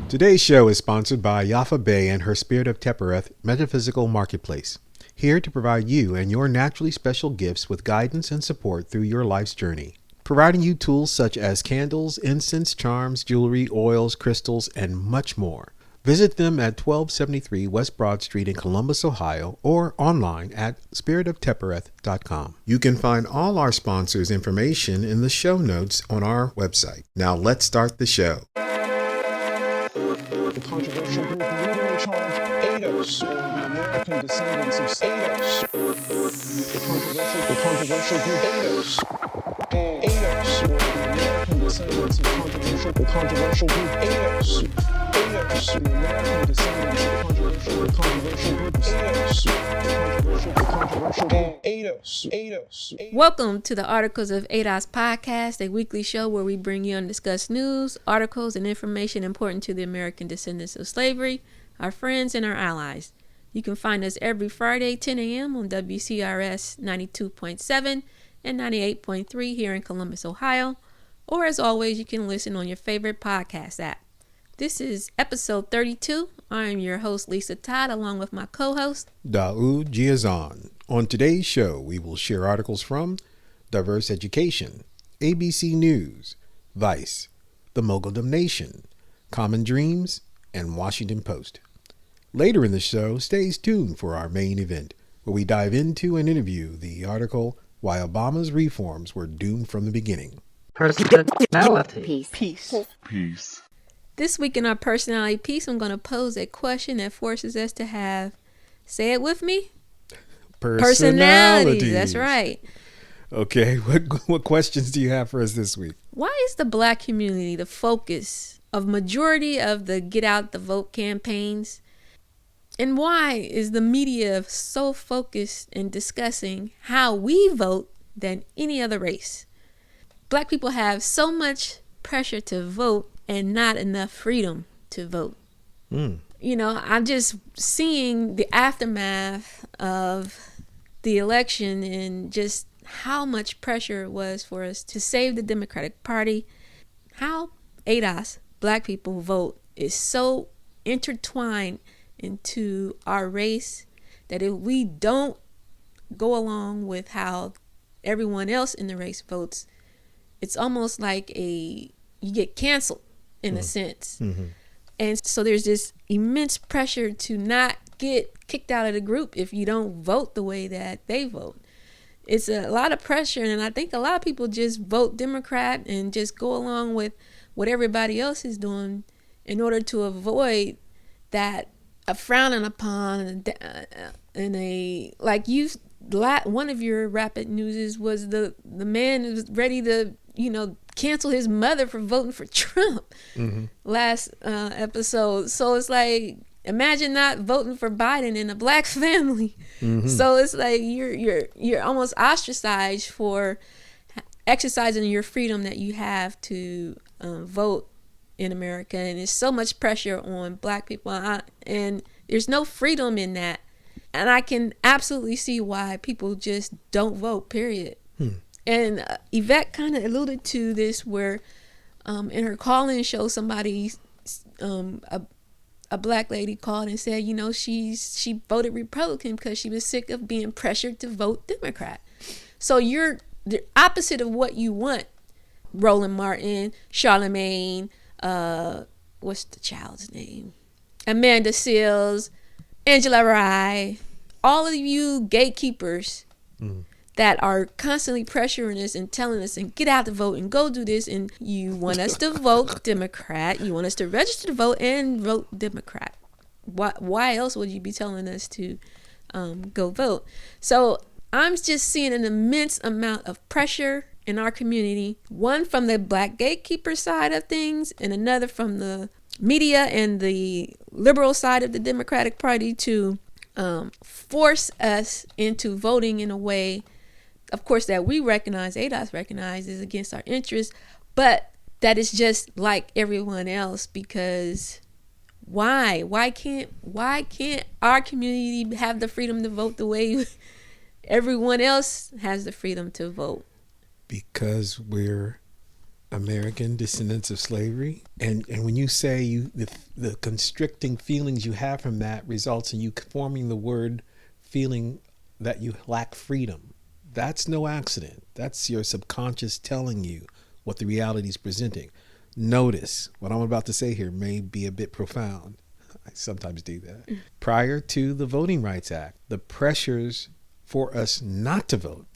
Today's show is sponsored by Yafa Bay and her Spirit of Tepereth Metaphysical Marketplace, here to provide you and your naturally special gifts with guidance and support through your life's journey, providing you tools such as candles, incense, charms, jewelry, oils, crystals, and much more. Visit them at 1273 West Broad Street in Columbus, Ohio, or online at spiritoftepereth.com. You can find all our sponsors' information in the show notes on our website. Now let's start the show. The controversial group leading the charge, ADOS, or the American Descendants of Slavery. The controversial group ADOS, or the American Descendants of the controversial group ADOS, the American Descendants of the controversial group ADOS. Welcome to the Articles of ADOS podcast, a weekly show where we bring you and discuss news, articles, and information important to the American descendants of slavery, our friends, and our allies. You can find us every Friday, 10 a.m. on WCRS 92.7 and 98.3 here in Columbus, Ohio. Or as always, you can listen on your favorite podcast app. This is episode 32. I am your host, Lisa Todd, along with my co-host, Daud Giazan. On today's show, we will share articles from Diverse Education, ABC News, Vice, The Moguldom Nation, Common Dreams, and Washington Post. Later in the show, stay tuned for our main event, where we dive into and interview the article, Why Obama's Reforms Were Doomed from the Beginning. Personality. Peace. This week in our personality piece, I'm going to pose a question that forces us to have, say it with me, personalities. That's right. Okay, what questions do you have for us this week? Why is the black community the focus of majority of the Get Out the Vote campaigns? And why is the media so focused in discussing how we vote than any other race? Black people have so much pressure to vote and not enough freedom to vote. You know, I'm just seeing the aftermath of the election and just how much pressure it was for us to save the Democratic Party. How ADOS, black people vote, is so intertwined into our race that if we don't go along with how everyone else in the race votes, it's almost like you get canceled in a sense. Mm-hmm. And so there's this immense pressure to not get kicked out of the group if you don't vote the way that they vote. It's a lot of pressure, and I think a lot of people just vote Democrat and just go along with what everybody else is doing in order to avoid that a frowning upon and a like you. One of your rapid newses was the man who was ready to cancel his mother for voting for Trump last episode. So it's like, imagine not voting for Biden in a black family. So it's like you're almost ostracized for exercising your freedom that you have to vote in America. And there's so much pressure on black people, and there's no freedom in that. And I can absolutely see why people just don't vote, period. And Yvette kind of alluded to this where in her call-in show, somebody, a black lady called and said, she voted Republican because she was sick of being pressured to vote Democrat. So you're the opposite of what you want. Roland Martin, Charlemagne, what's the child's name? Amanda Seales, Angela Rye, all of you gatekeepers that are constantly pressuring us and telling us and get out to vote and go do this, and you want us to vote Democrat, you want us to register to vote and vote Democrat. Why else would you be telling us to go vote? So I'm just seeing an immense amount of pressure in our community, one from the black gatekeeper side of things and another from the media and the liberal side of the Democratic Party to force us into voting in a way, of course, that we recognize, ADOS recognizes against our interests, but that is just like everyone else. Because why can't our community have the freedom to vote the way everyone else has the freedom to vote? Because we're American Descendants of Slavery. And when you say the constricting feelings you have from that results in you forming the word feeling that you lack freedom, that's no accident. That's your subconscious telling you what the reality is presenting. Notice what I'm about to say here may be a bit profound. I sometimes do that. Prior to the Voting Rights Act, the pressures for us not to vote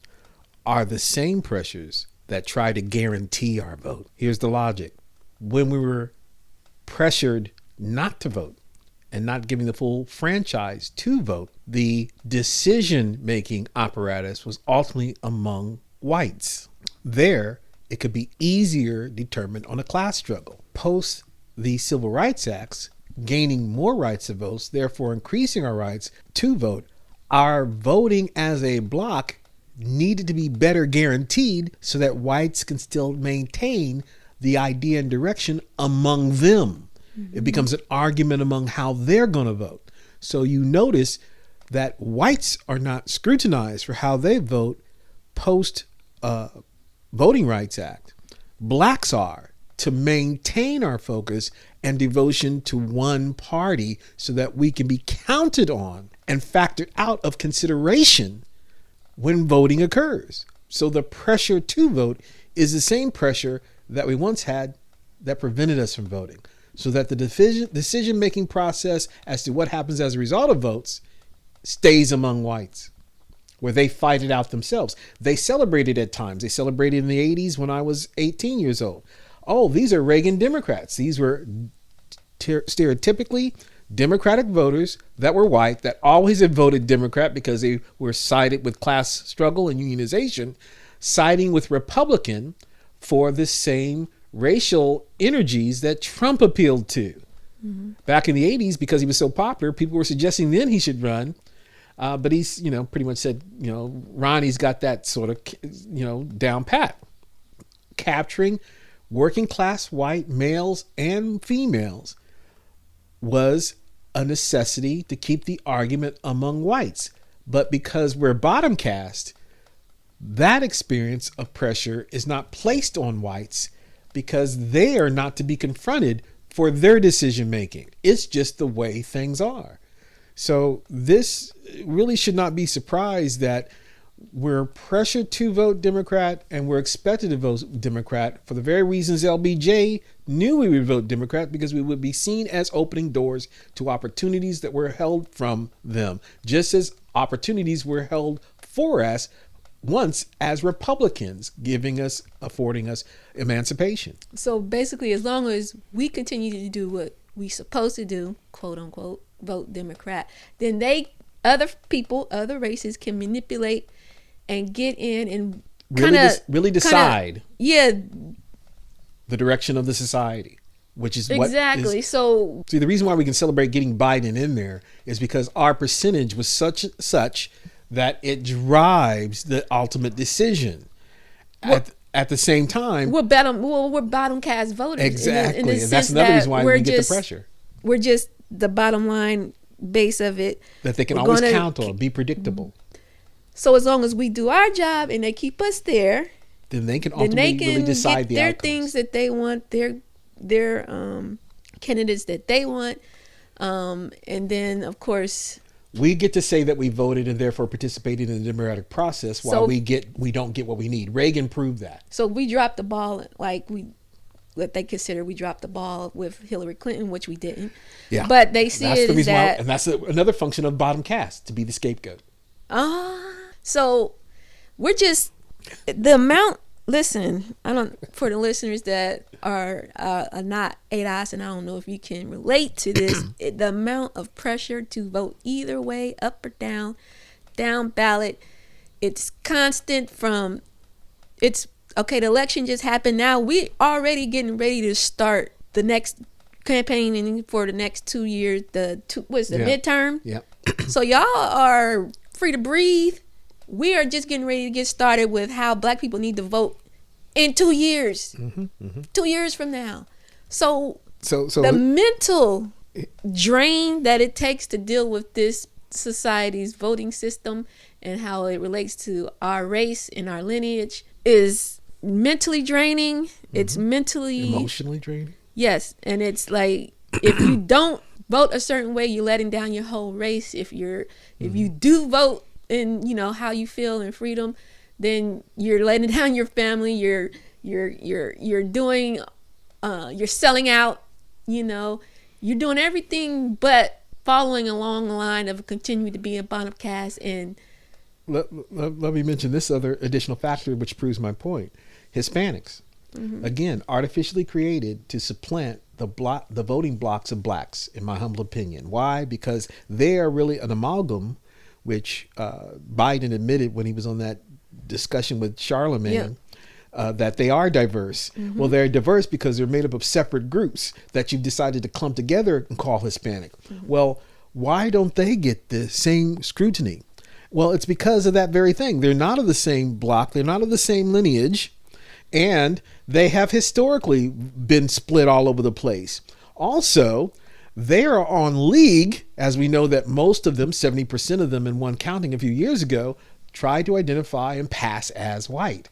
are the same pressures that try to guarantee our vote. Here's the logic. When we were pressured not to vote and not giving the full franchise to vote, the decision-making apparatus was ultimately among whites. There, it could be easier determined on a class struggle. Post the Civil Rights Acts, gaining more rights to vote, therefore increasing our rights to vote, our voting as a block needed to be better guaranteed so that whites can still maintain the idea and direction among them. It becomes an argument among how they're going to vote. So you notice that whites are not scrutinized for how they vote post Voting Rights Act. Blacks are, to maintain our focus and devotion to one party so that we can be counted on and factored out of consideration when voting occurs. So the pressure to vote is the same pressure that we once had that prevented us from voting. So that the decision-making process as to what happens as a result of votes stays among whites, where they fight it out themselves. They celebrated at times. They celebrated in the 80s when I was 18 years old. Oh, these are Reagan Democrats. These were stereotypically Democratic voters that were white, that always had voted Democrat because they were sided with class struggle and unionization, siding with Republican for the same racial energies that Trump appealed to. Back in the 80s, because he was so popular, people were suggesting then he should run. But he's, pretty much said, Ronnie's got that sort of, down pat. Capturing working class white males and females was a necessity to keep the argument among whites. But because we're bottom caste, that experience of pressure is not placed on whites because they are not to be confronted for their decision making. It's just the way things are. So this really should not be surprised that we're pressured to vote Democrat and we're expected to vote Democrat for the very reasons LBJ knew we would vote Democrat, because we would be seen as opening doors to opportunities that were held from them, just as opportunities were held for us once as Republicans, affording us emancipation. So basically, as long as we continue to do what we supposed to do, quote unquote, vote Democrat, then other people, other races can manipulate and get in and really decide the direction of the society, which is exactly. So see, the reason why we can celebrate getting Biden in there is because our percentage was such that it drives the ultimate decision. At the same time, we're bottom caste voters. Exactly, in the and that's sense another that reason why we get the pressure. We're just the bottom line base of it. That they can always count on, be predictable. So as long as we do our job and they keep us there, then they can ultimately really decide the outcomes. Their things that they want, their candidates that they want, and then of course we get to say that we voted and therefore participated in the democratic process, while we don't get what we need. Reagan proved that. So we dropped the ball, what they consider we dropped the ball with Hillary Clinton, which we didn't. Yeah, but they see it as that, and that's another function of bottom caste, to be the scapegoat. So we're just the amount. Listen, for the listeners that are not ADOS, and I don't know if you can relate to this, the amount of pressure to vote either way, up or down ballot, it's constant. The election just happened. Now we already getting ready to start the next campaigning for the next 2 years. Midterm? Yeah. So y'all are free to breathe. We are just getting ready to get started with how black people need to vote in 2 years. 2 years from now. So the mental drain that it takes to deal with this society's voting system and how it relates to our race and our lineage is mentally draining. It's mentally Emotionally draining. Yes, and it's like if you don't vote a certain way, you're letting down your whole race. If you do vote in, you know, how you feel in freedom, then you're letting down your family. You're doing you're selling out, you know. You're doing everything but following along the line of continue to be a bottom caste. And let me mention this other additional factor which proves my point. Hispanics. Again, artificially created to supplant the voting blocks of blacks, in my humble opinion. Why? Because they are really an amalgam, which Biden admitted when he was on that discussion with Charlemagne, that they are diverse. Well, they're diverse because they're made up of separate groups that you've decided to clump together and call Hispanic. Well, why don't they get the same scrutiny? Well, it's because of that very thing. They're not of the same block. They're not of the same lineage. And they have historically been split all over the place. Also, they are on league, as we know that most of them, 70% of them in one counting a few years ago, tried to identify and pass as white.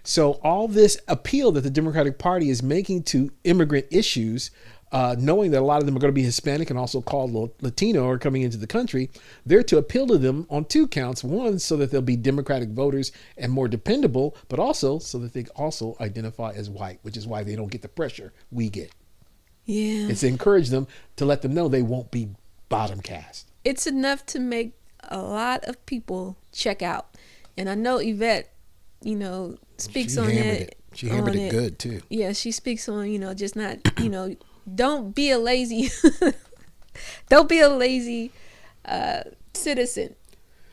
So all this appeal that the Democratic Party is making to immigrant issues, knowing that a lot of them are going to be Hispanic and also called Latino or coming into the country, they're to appeal to them on two counts. One, so that they'll be Democratic voters and more dependable, but also so that they also identify as white, which is why they don't get the pressure we get. yeah, It's to encourage them to let them know they won't be bottom caste. it's enough to make a lot of people check out. And I know Yvette, you know, speaks on it. She hammered it good too. Yeah, she speaks on, you know, just not, you know, don't be a lazy citizen.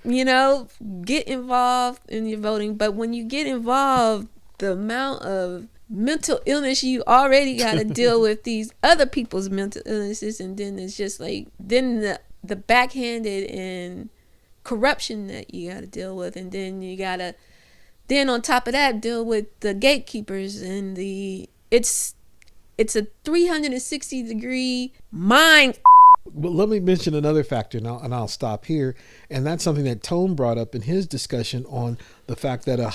You know, get involved in your voting. But when you get involved, the amount of mental illness you already got to deal with these other people's mental illnesses, and then it's just like then the backhanded and corruption that you got to deal with, and then you got to on top of that deal with the gatekeepers and it's a 360-degree mind. Well, let me mention another factor, and I'll stop here. And that's something that Tone brought up in his discussion on the fact that a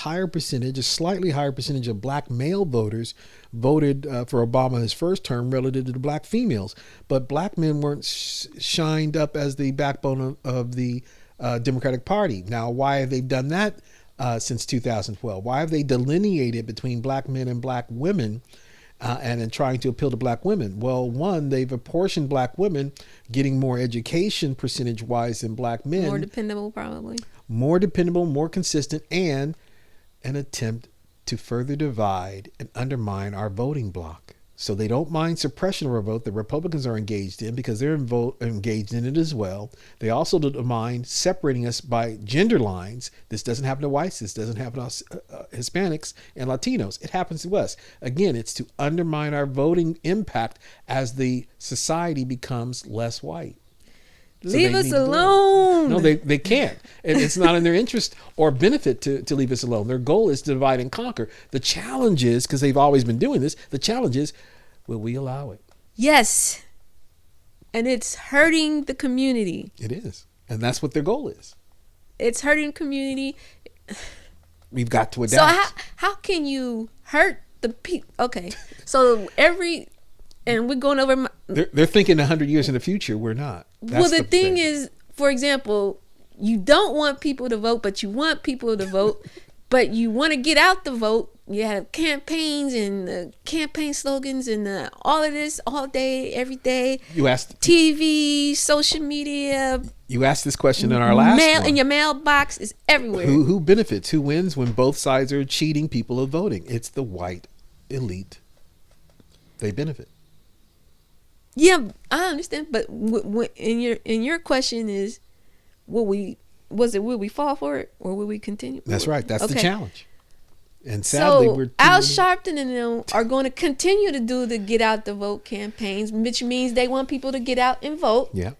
slightly higher percentage of black male voters voted for Obama his first term relative to the black females. But black men weren't shined up as the backbone of the Democratic Party. Now, why have they done that since 2012? Why have they delineated between black men and black women? And in trying to appeal to black women? Well, one, they've apportioned black women getting more education percentage-wise than black men. More dependable, probably. More dependable, more consistent, and an attempt to further divide and undermine our voting bloc. So they don't mind suppression of our vote. The Republicans are engaged in because they're engaged in it as well. They also don't mind separating us by gender lines. This doesn't happen to whites. This doesn't happen to us, Hispanics and Latinos. It happens to us. Again, it's to undermine our voting impact as the society becomes less white. Leave us alone. No, they can't. It's not in their interest or benefit to leave us alone. Their goal is to divide and conquer. The challenge is, because they've always been doing this, the challenge is, will we allow it? Yes. And it's hurting the community. It is. And that's what their goal is. It's hurting community. We've got to adapt. So how can you hurt the people? Okay. So and we're going over they're thinking 100 years in the future. We're not. That's the thing is, for example, you don't want people to vote, but you want people to vote, but you want to get out the vote. You have campaigns and campaign slogans and all of this all day, every day. You asked TV, social media. You asked this question in our last one. In your mailbox is everywhere. Who benefits? Who wins when both sides are cheating people of voting? It's the white elite. They benefit. Yeah, I understand, but in your question is, will we fall for it or will we continue? That's right. That's the challenge. And sadly, Al Sharpton and them are going to continue to do the get out the vote campaigns, which means they want people to get out and vote. Yeah.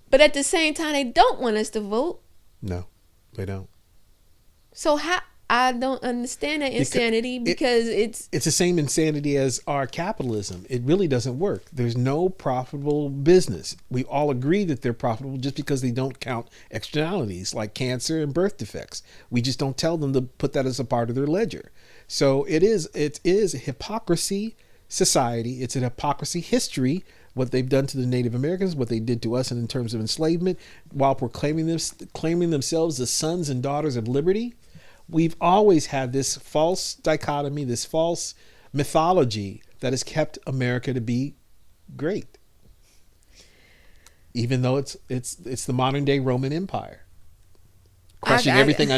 But at the same time, they don't want us to vote. No, they don't. So I don't understand that insanity because it's the same insanity as our capitalism. It really doesn't work. There's no profitable business. We all agree that they're profitable just because they don't count externalities like cancer and birth defects. We just don't tell them to put that as a part of their ledger. So it is a hypocrisy society. It's an hypocrisy history. What they've done to the Native Americans, what they did to us in terms of enslavement, while proclaiming themselves the sons and daughters of liberty. We've always had this false dichotomy, this false mythology that has kept America to be great, even though it's the modern day Roman Empire, crushing everything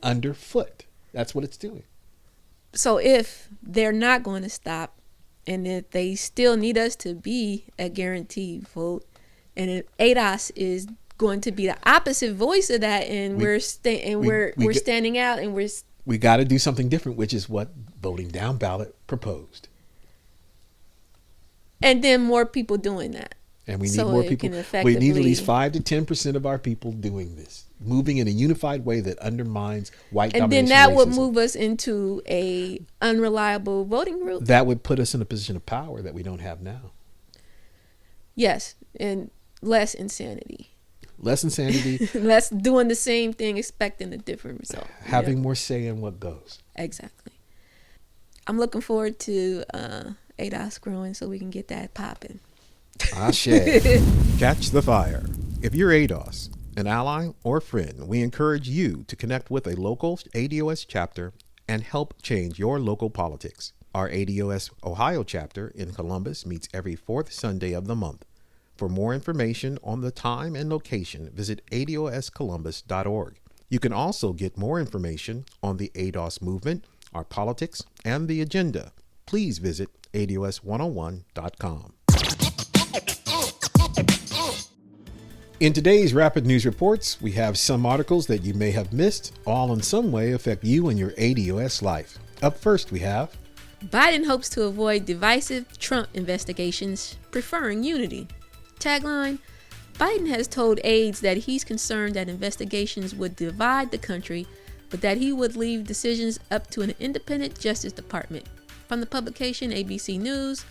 underfoot. That's what it's doing. So if they're not going to stop, and if they still need us to be a guaranteed vote, and if ADOS is going to be the opposite voice of that, and we're standing out, and we got to do something different, which is what voting down ballot proposed. And then more people doing that. And we need more people. We need at least 5 to 10% of our people doing this, moving in a unified way that undermines white domination. And then that racism. would move us into a unreliable voting group. That would put us in a position of power that we don't have now. Yes, and less insanity. Less insanity. Less doing the same thing, expecting a different result. Having more say in what goes. Exactly. I'm looking forward to ADOS growing so we can get that popping. Ashe. Catch the fire. If you're ADOS, an ally or friend, we encourage you to connect with a local ADOS chapter and help change your local politics. Our ADOS Ohio chapter in Columbus meets every fourth Sunday of the month. For more information on the time and location, visit adoscolumbus.org. You can also get more information on the ADOS movement, our politics, and the agenda. Please visit ados101.com. In today's Rapid News Reports, we have some articles that you may have missed, all in some way affect you and your ADOS life. Up first, we have Biden hopes to avoid divisive Trump investigations, preferring unity. Tagline: Biden has told aides that he's concerned that investigations would divide the country, but that he would leave decisions up to an independent Justice Department. From the publication ABC News,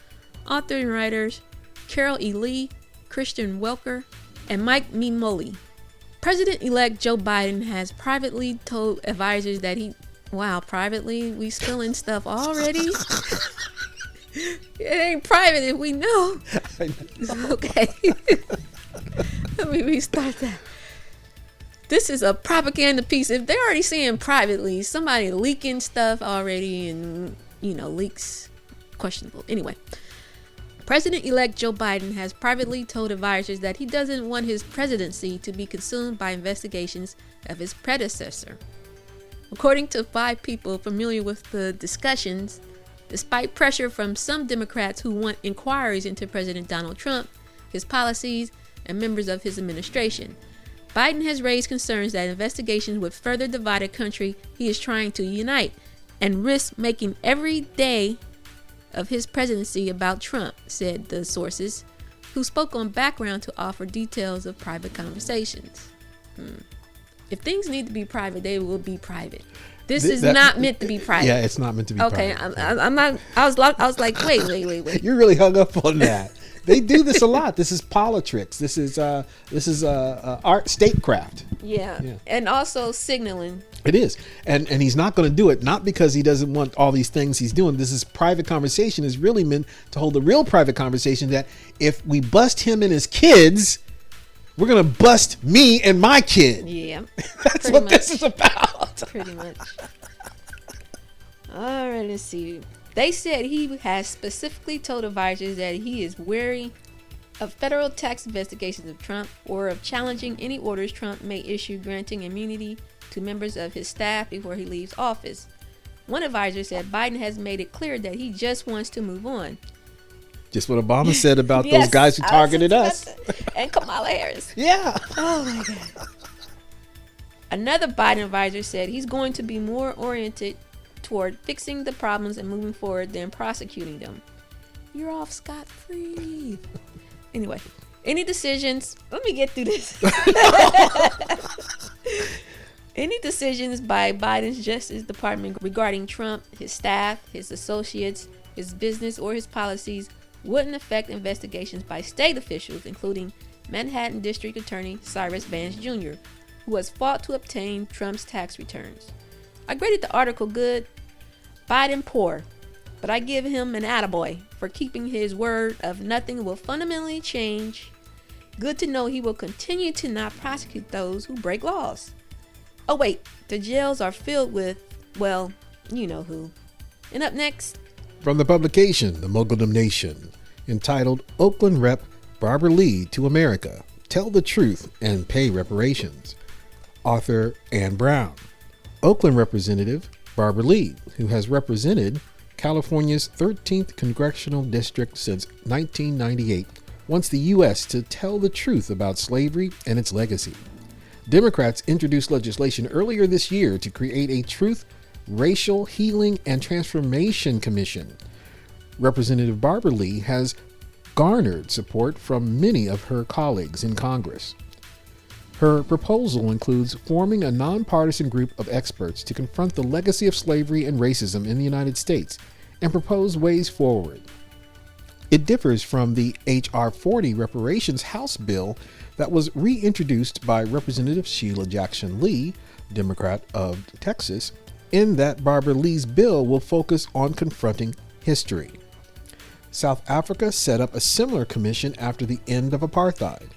author and writers Carol E. Lee, Christian Welker, and Mike Mimoli. President-elect Joe Biden has privately told advisors that privately? We spilling stuff already? It ain't private if we know. Okay. Let me restart that. This is a propaganda piece. If they're already saying privately, somebody leaking stuff already, and leaks questionable. Anyway, President-elect Joe Biden has privately told advisors that he doesn't want his presidency to be consumed by investigations of his predecessor. According to 5 people familiar with the discussions, despite pressure from some Democrats who want inquiries into President Donald Trump, his policies, and members of his administration, Biden has raised concerns that investigations would further divide a country he is trying to unite and risk making every day of his presidency about Trump, said the sources, who spoke on background to offer details of private conversations. If things need to be private, they will be private. This is not meant to be private. Yeah, it's not meant to be private. Okay, I'm not. I was like, wait. You're really hung up on that. They do this a lot. This is politricks. This is art, statecraft. Yeah, and also signaling. It is, and he's not going to do it, not because he doesn't want all these things he's doing. This is private conversation is really meant to hold a real private conversation that if we bust him and his kids, we're going to bust me and my kid. Yeah, that's what this is about. Pretty much. All right, let's see. They said he has specifically told advisors that he is wary of federal tax investigations of Trump or of challenging any orders Trump may issue granting immunity to members of his staff before he leaves office. One advisor said Biden has made it clear that he just wants to move on. Just what Obama said about those guys who targeted us. And Kamala Harris. Yeah. Oh my God. Another Biden advisor said he's going to be more oriented toward fixing the problems and moving forward than prosecuting them. You're off scot-free. Anyway, any decisions? Let me get through this. Any decisions by Biden's Justice Department regarding Trump, his staff, his associates, his business, or his policies wouldn't affect investigations by state officials, including Manhattan District Attorney Cyrus Vance Jr., who has fought to obtain Trump's tax returns. I graded the article good, Biden poor, but I give him an attaboy for keeping his word of nothing will fundamentally change. Good to know he will continue to not prosecute those who break laws. Oh wait, the jails are filled with, well, you know who. And up next, From the publication, The Mogulum Nation, entitled Oakland Rep. Barbara Lee to America, Tell the Truth and Pay Reparations. Author Ann Brown. Oakland Representative Barbara Lee, who has represented California's 13th Congressional District since 1998, wants the U.S. to tell the truth about slavery and its legacy. Democrats introduced legislation earlier this year to create a Truth, Racial Healing, and Transformation Commission. Representative Barbara Lee has garnered support from many of her colleagues in Congress. Her proposal includes forming a nonpartisan group of experts to confront the legacy of slavery and racism in the United States and propose ways forward. It differs from the H.R. 40 reparations House bill that was reintroduced by Representative Sheila Jackson Lee, Democrat of Texas, in that Barbara Lee's bill will focus on confronting history. South Africa set up a similar commission after the end of apartheid.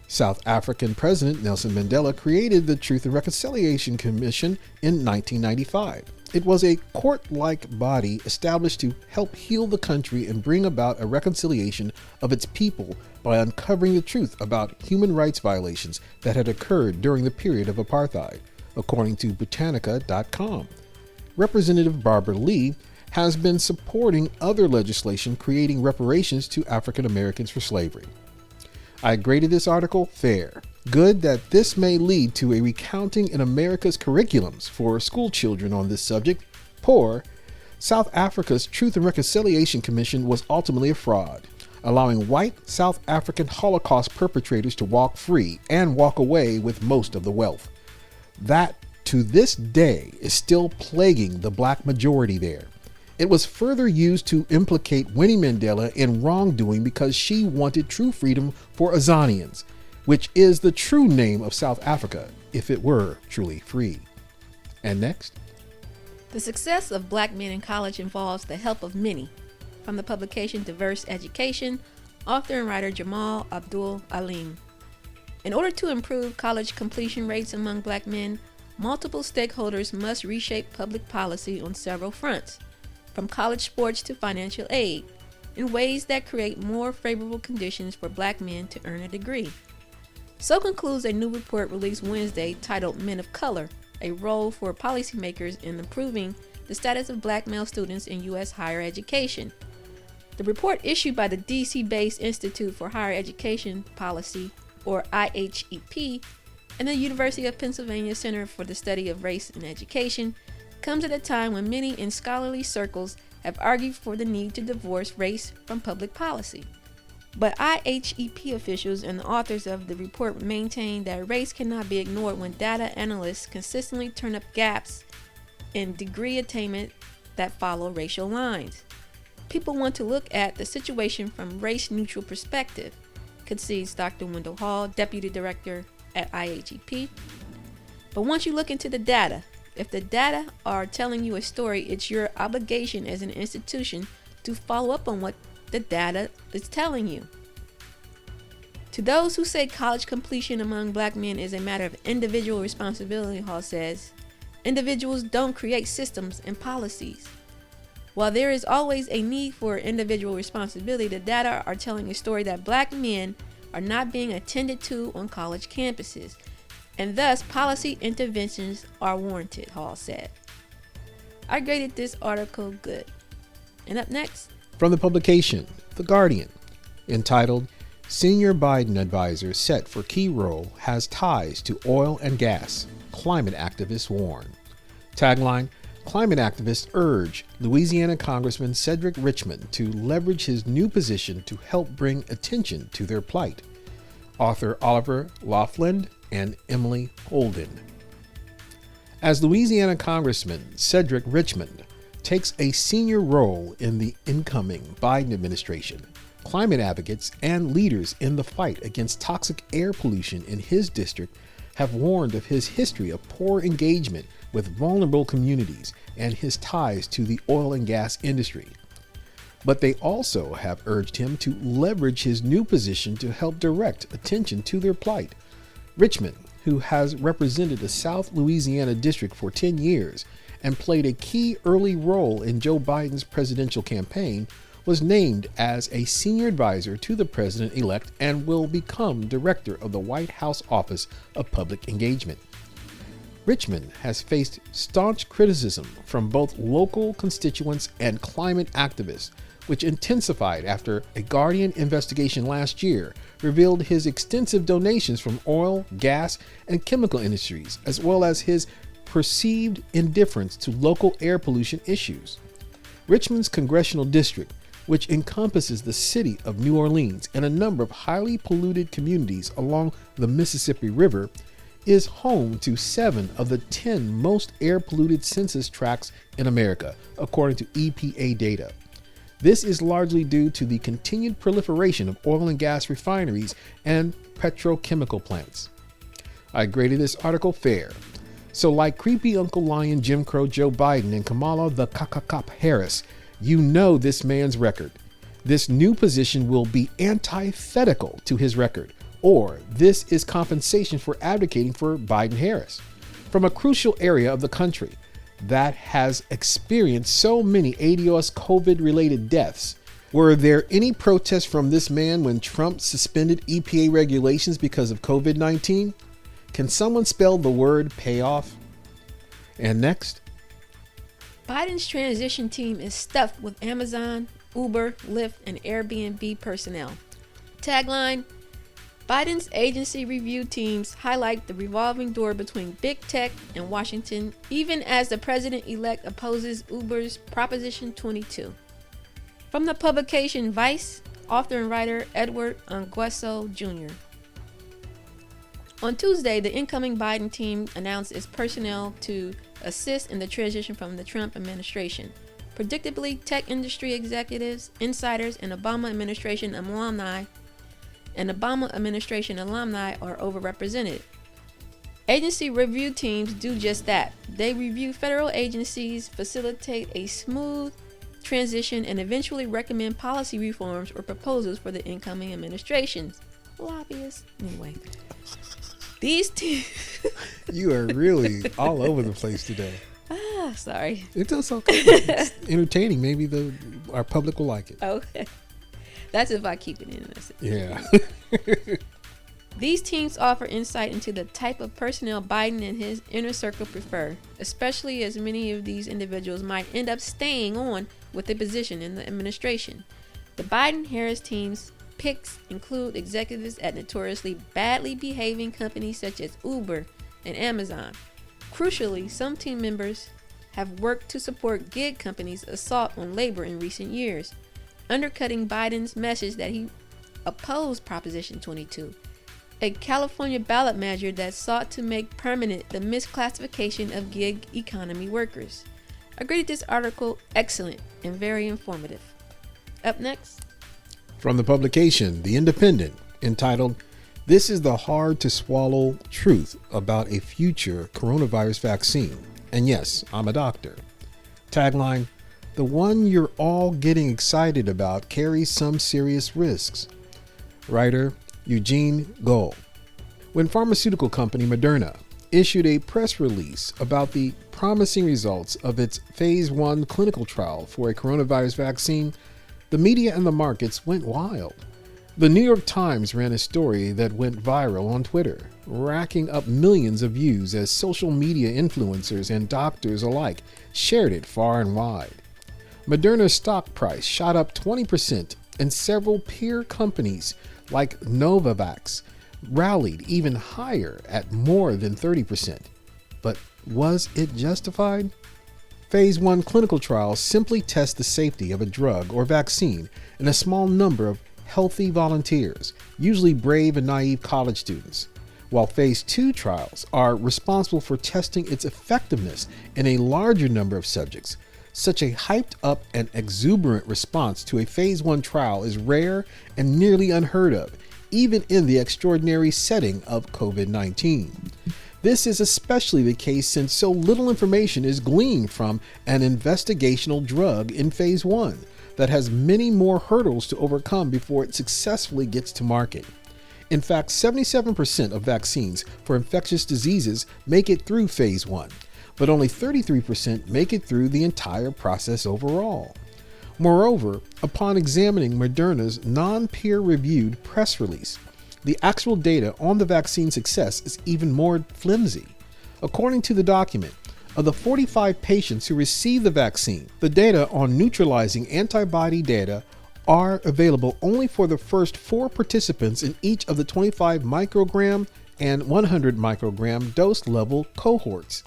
South African President Nelson Mandela created the Truth and Reconciliation Commission in 1995. It was a court-like body established to help heal the country and bring about a reconciliation of its people by uncovering the truth about human rights violations that had occurred during the period of apartheid, according to Britannica.com. Representative Barbara Lee has been supporting other legislation creating reparations to African Americans for slavery. I graded this article fair. Good that this may lead to a recounting in America's curriculums for school children on this subject. Poor, South Africa's Truth and Reconciliation Commission was ultimately a fraud, allowing white South African Holocaust perpetrators to walk free and walk away with most of the wealth. That, to this day, is still plaguing the black majority there. It was further used to implicate Winnie Mandela in wrongdoing because she wanted true freedom for Azanians, which is the true name of South Africa if it were truly free. And next, the success of black men in college involves the help of many. From the publication Diverse Education, author and writer Jamal Abdul Alim. In order to improve college completion rates among black men, multiple stakeholders must reshape public policy on several fronts, from college sports to financial aid, in ways that create more favorable conditions for black men to earn a degree. So concludes a new report released Wednesday titled Men of Color, a Role for Policymakers in Improving the Status of Black Male Students in U.S. Higher Education. The report issued by the D.C.-based Institute for Higher Education Policy, or IHEP, and the University of Pennsylvania Center for the Study of Race in Education comes at a time when many in scholarly circles have argued for the need to divorce race from public policy. But IHEP officials and the authors of the report maintain that race cannot be ignored when data analysts consistently turn up gaps in degree attainment that follow racial lines. People want to look at the situation from race-neutral perspective, concedes Dr. Wendell Hall, Deputy Director at IHEP. But once you look into the data, if the data are telling you a story, it's your obligation as an institution to follow up on what the data is telling you. To those who say college completion among black men is a matter of individual responsibility, Hall says, individuals don't create systems and policies. While there is always a need for individual responsibility, the data are telling a story that black men are not being attended to on college campuses, and thus policy interventions are warranted, Hall said. I graded this article good. And up next, from the publication The Guardian, entitled Senior Biden Advisor Set for Key Role Has Ties to Oil and Gas, Climate Activists Warn. Tagline, Climate activists urge Louisiana Congressman Cedric Richmond to leverage his new position to help bring attention to their plight. Author Oliver Laughlin and Emily Holden. as Louisiana Congressman Cedric Richmond takes a senior role in the incoming Biden administration. Climate advocates and leaders in the fight against toxic air pollution in his district have warned of his history of poor engagement with vulnerable communities and his ties to the oil and gas industry. But they also have urged him to leverage his new position to help direct attention to their plight. Richmond, who has represented the South Louisiana district for 10 years and played a key early role in Joe Biden's presidential campaign, was named as a senior advisor to the president-elect and will become director of the White House Office of Public Engagement. Richmond has faced staunch criticism from both local constituents and climate activists, which intensified after a Guardian investigation last year revealed his extensive donations from oil, gas, and chemical industries, as well as his perceived indifference to local air pollution issues. Richmond's congressional district, which encompasses the city of New Orleans and a number of highly polluted communities along the Mississippi River, is home to 7 of the 10 most air polluted census tracts in America, according to EPA data. This is largely due to the continued proliferation of oil and gas refineries and petrochemical plants. I graded this article fair. So like creepy Uncle Lion Jim Crow Joe Biden and Kamala the Cop Harris, you know this man's record. This new position will be antithetical to his record, or this is compensation for advocating for Biden-Harris. From a crucial area of the country that has experienced so many ADOS COVID-related deaths, were there any protests from this man when Trump suspended EPA regulations because of COVID-19? Can someone spell the word payoff? And next, Biden's transition team is stuffed with Amazon, Uber, Lyft, and Airbnb personnel. Tagline: Biden's agency review teams highlight the revolving door between big tech and Washington, even as the president-elect opposes Uber's Proposition 22. From the publication Vice, author and writer Edward Anguesso Jr. On Tuesday, the incoming Biden team announced its personnel to assist in the transition from the Trump administration. Predictably, tech industry executives, insiders, and Obama administration alumni are overrepresented. Agency review teams do just that. They review federal agencies, facilitate a smooth transition, and eventually recommend policy reforms or proposals for the incoming administrations. Lobbyists. Anyway. These teams... You are really all over the place today. Sorry. It's okay. It's entertaining. Maybe our public will like it. Okay. That's if I keep it in. Yeah. These teams offer insight into the type of personnel Biden and his inner circle prefer, especially as many of these individuals might end up staying on with a position in the administration. The Biden-Harris team's picks include executives at notoriously badly behaving companies such as Uber and Amazon. Crucially, some team members have worked to support gig companies' assault on labor in recent years, undercutting Biden's message that he opposed Proposition 22, a California ballot measure that sought to make permanent the misclassification of gig economy workers. I graded this article excellent and very informative. Up next, from the publication The Independent, entitled "This is the Hard to Swallow Truth About a Future Coronavirus Vaccine." And yes, I'm a doctor. Tagline: "The one you're all getting excited about carries some serious risks." Writer Eugene Gold. When pharmaceutical company Moderna issued a press release about the promising results of its phase 1 clinical trial for a coronavirus vaccine, the media and the markets went wild. The New York Times ran a story that went viral on Twitter, racking up millions of views as social media influencers and doctors alike shared it far and wide. Moderna's stock price shot up 20%, and several peer companies like Novavax rallied even higher at more than 30%. But was it justified? Phase 1 clinical trials simply test the safety of a drug or vaccine in a small number of healthy volunteers, usually brave and naive college students. while phase 2 trials are responsible for testing its effectiveness in a larger number of subjects. Such a hyped up and exuberant response to a phase 1 trial is rare and nearly unheard of, even in the extraordinary setting of COVID-19. This is especially the case since so little information is gleaned from an investigational drug in phase 1 that has many more hurdles to overcome before it successfully gets to market. In fact, 77% of vaccines for infectious diseases make it through phase 1, but only 33% make it through the entire process overall. Moreover, upon examining Moderna's non-peer-reviewed press release, the actual data on the vaccine success is even more flimsy. According to the document, of the 45 patients who received the vaccine, the data on neutralizing antibody data are available only for the first 4 participants in each of the 25 microgram and 100 microgram dose level cohorts.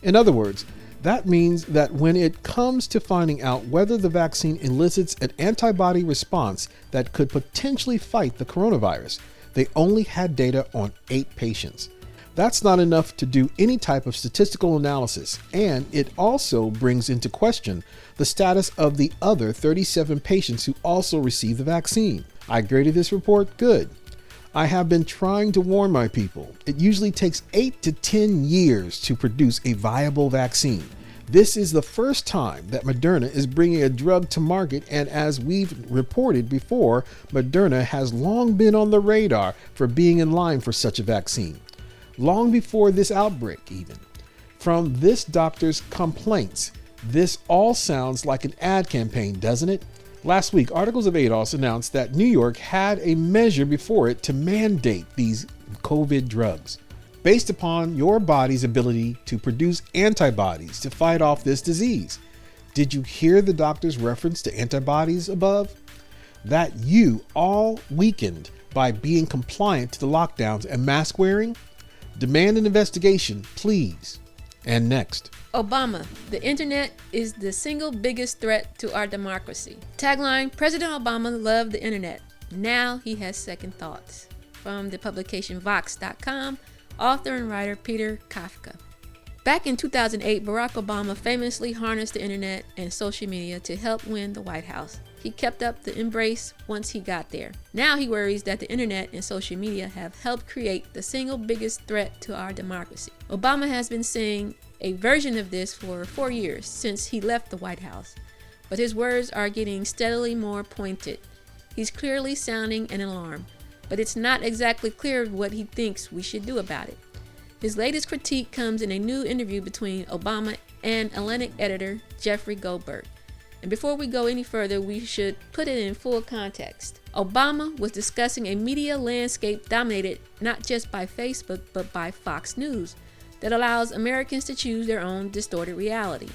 In other words, that means that when it comes to finding out whether the vaccine elicits an antibody response that could potentially fight the coronavirus, they only had data on 8 patients. That's not enough to do any type of statistical analysis, and it also brings into question the status of the other 37 patients who also received the vaccine. I graded this report good. I have been trying to warn my people. It usually takes 8 to 10 years to produce a viable vaccine. This is the first time that Moderna is bringing a drug to market, and as we've reported before, Moderna has long been on the radar for being in line for such a vaccine. Long before this outbreak even. From this doctor's complaints, this all sounds like an ad campaign, doesn't it? Last week, Articles of ADOS announced that New York had a measure before it to mandate these COVID drugs, based upon your body's ability to produce antibodies to fight off this disease. Did you hear the doctor's reference to antibodies above? That you all weakened by being compliant to the lockdowns and mask wearing? Demand an investigation, please. And next. Obama, the internet is the single biggest threat to our democracy. Tagline, President Obama loved the internet. Now he has second thoughts. From the publication Vox.com, author and writer Peter Kafka. Back in 2008, Barack Obama famously harnessed the internet and social media to help win the White House. He kept up the embrace once he got there. Now he worries that the internet and social media have helped create the single biggest threat to our democracy. Obama has been saying a version of this for 4 years since he left the White House, but his words are getting steadily more pointed. He's clearly sounding an alarm, but it's not exactly clear what he thinks we should do about it. His latest critique comes in a new interview between Obama and Atlantic editor Jeffrey Goldberg. And before we go any further, we should put it in full context. Obama was discussing a media landscape dominated not just by Facebook, but by Fox News, that allows Americans to choose their own distorted reality.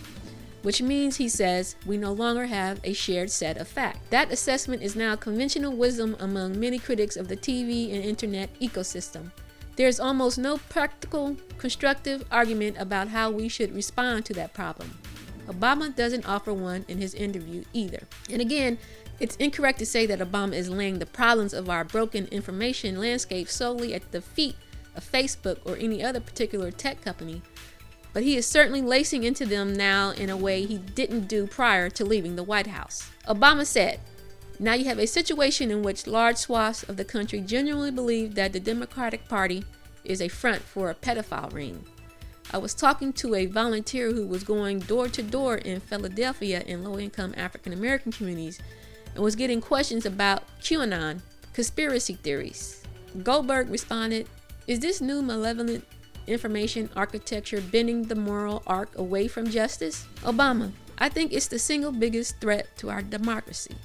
Which means, he says, we no longer have a shared set of facts. That assessment is now conventional wisdom among many critics of the TV and internet ecosystem. There's almost no practical, constructive argument about how we should respond to that problem. Obama doesn't offer one in his interview either. And again, it's incorrect to say that Obama is laying the problems of our broken information landscape solely at the feet of Facebook or any other particular tech company, but he is certainly lacing into them now in a way he didn't do prior to leaving the White House. Obama said, now you have a situation in which large swaths of the country genuinely believe that the Democratic Party is a front for a pedophile ring. I was talking to a volunteer who was going door to door in Philadelphia in low-income African-American communities and was getting questions about QAnon conspiracy theories. Goldberg responded, is this new malevolent information architecture bending the moral arc away from justice? Obama, I think it's the single biggest threat to our democracy.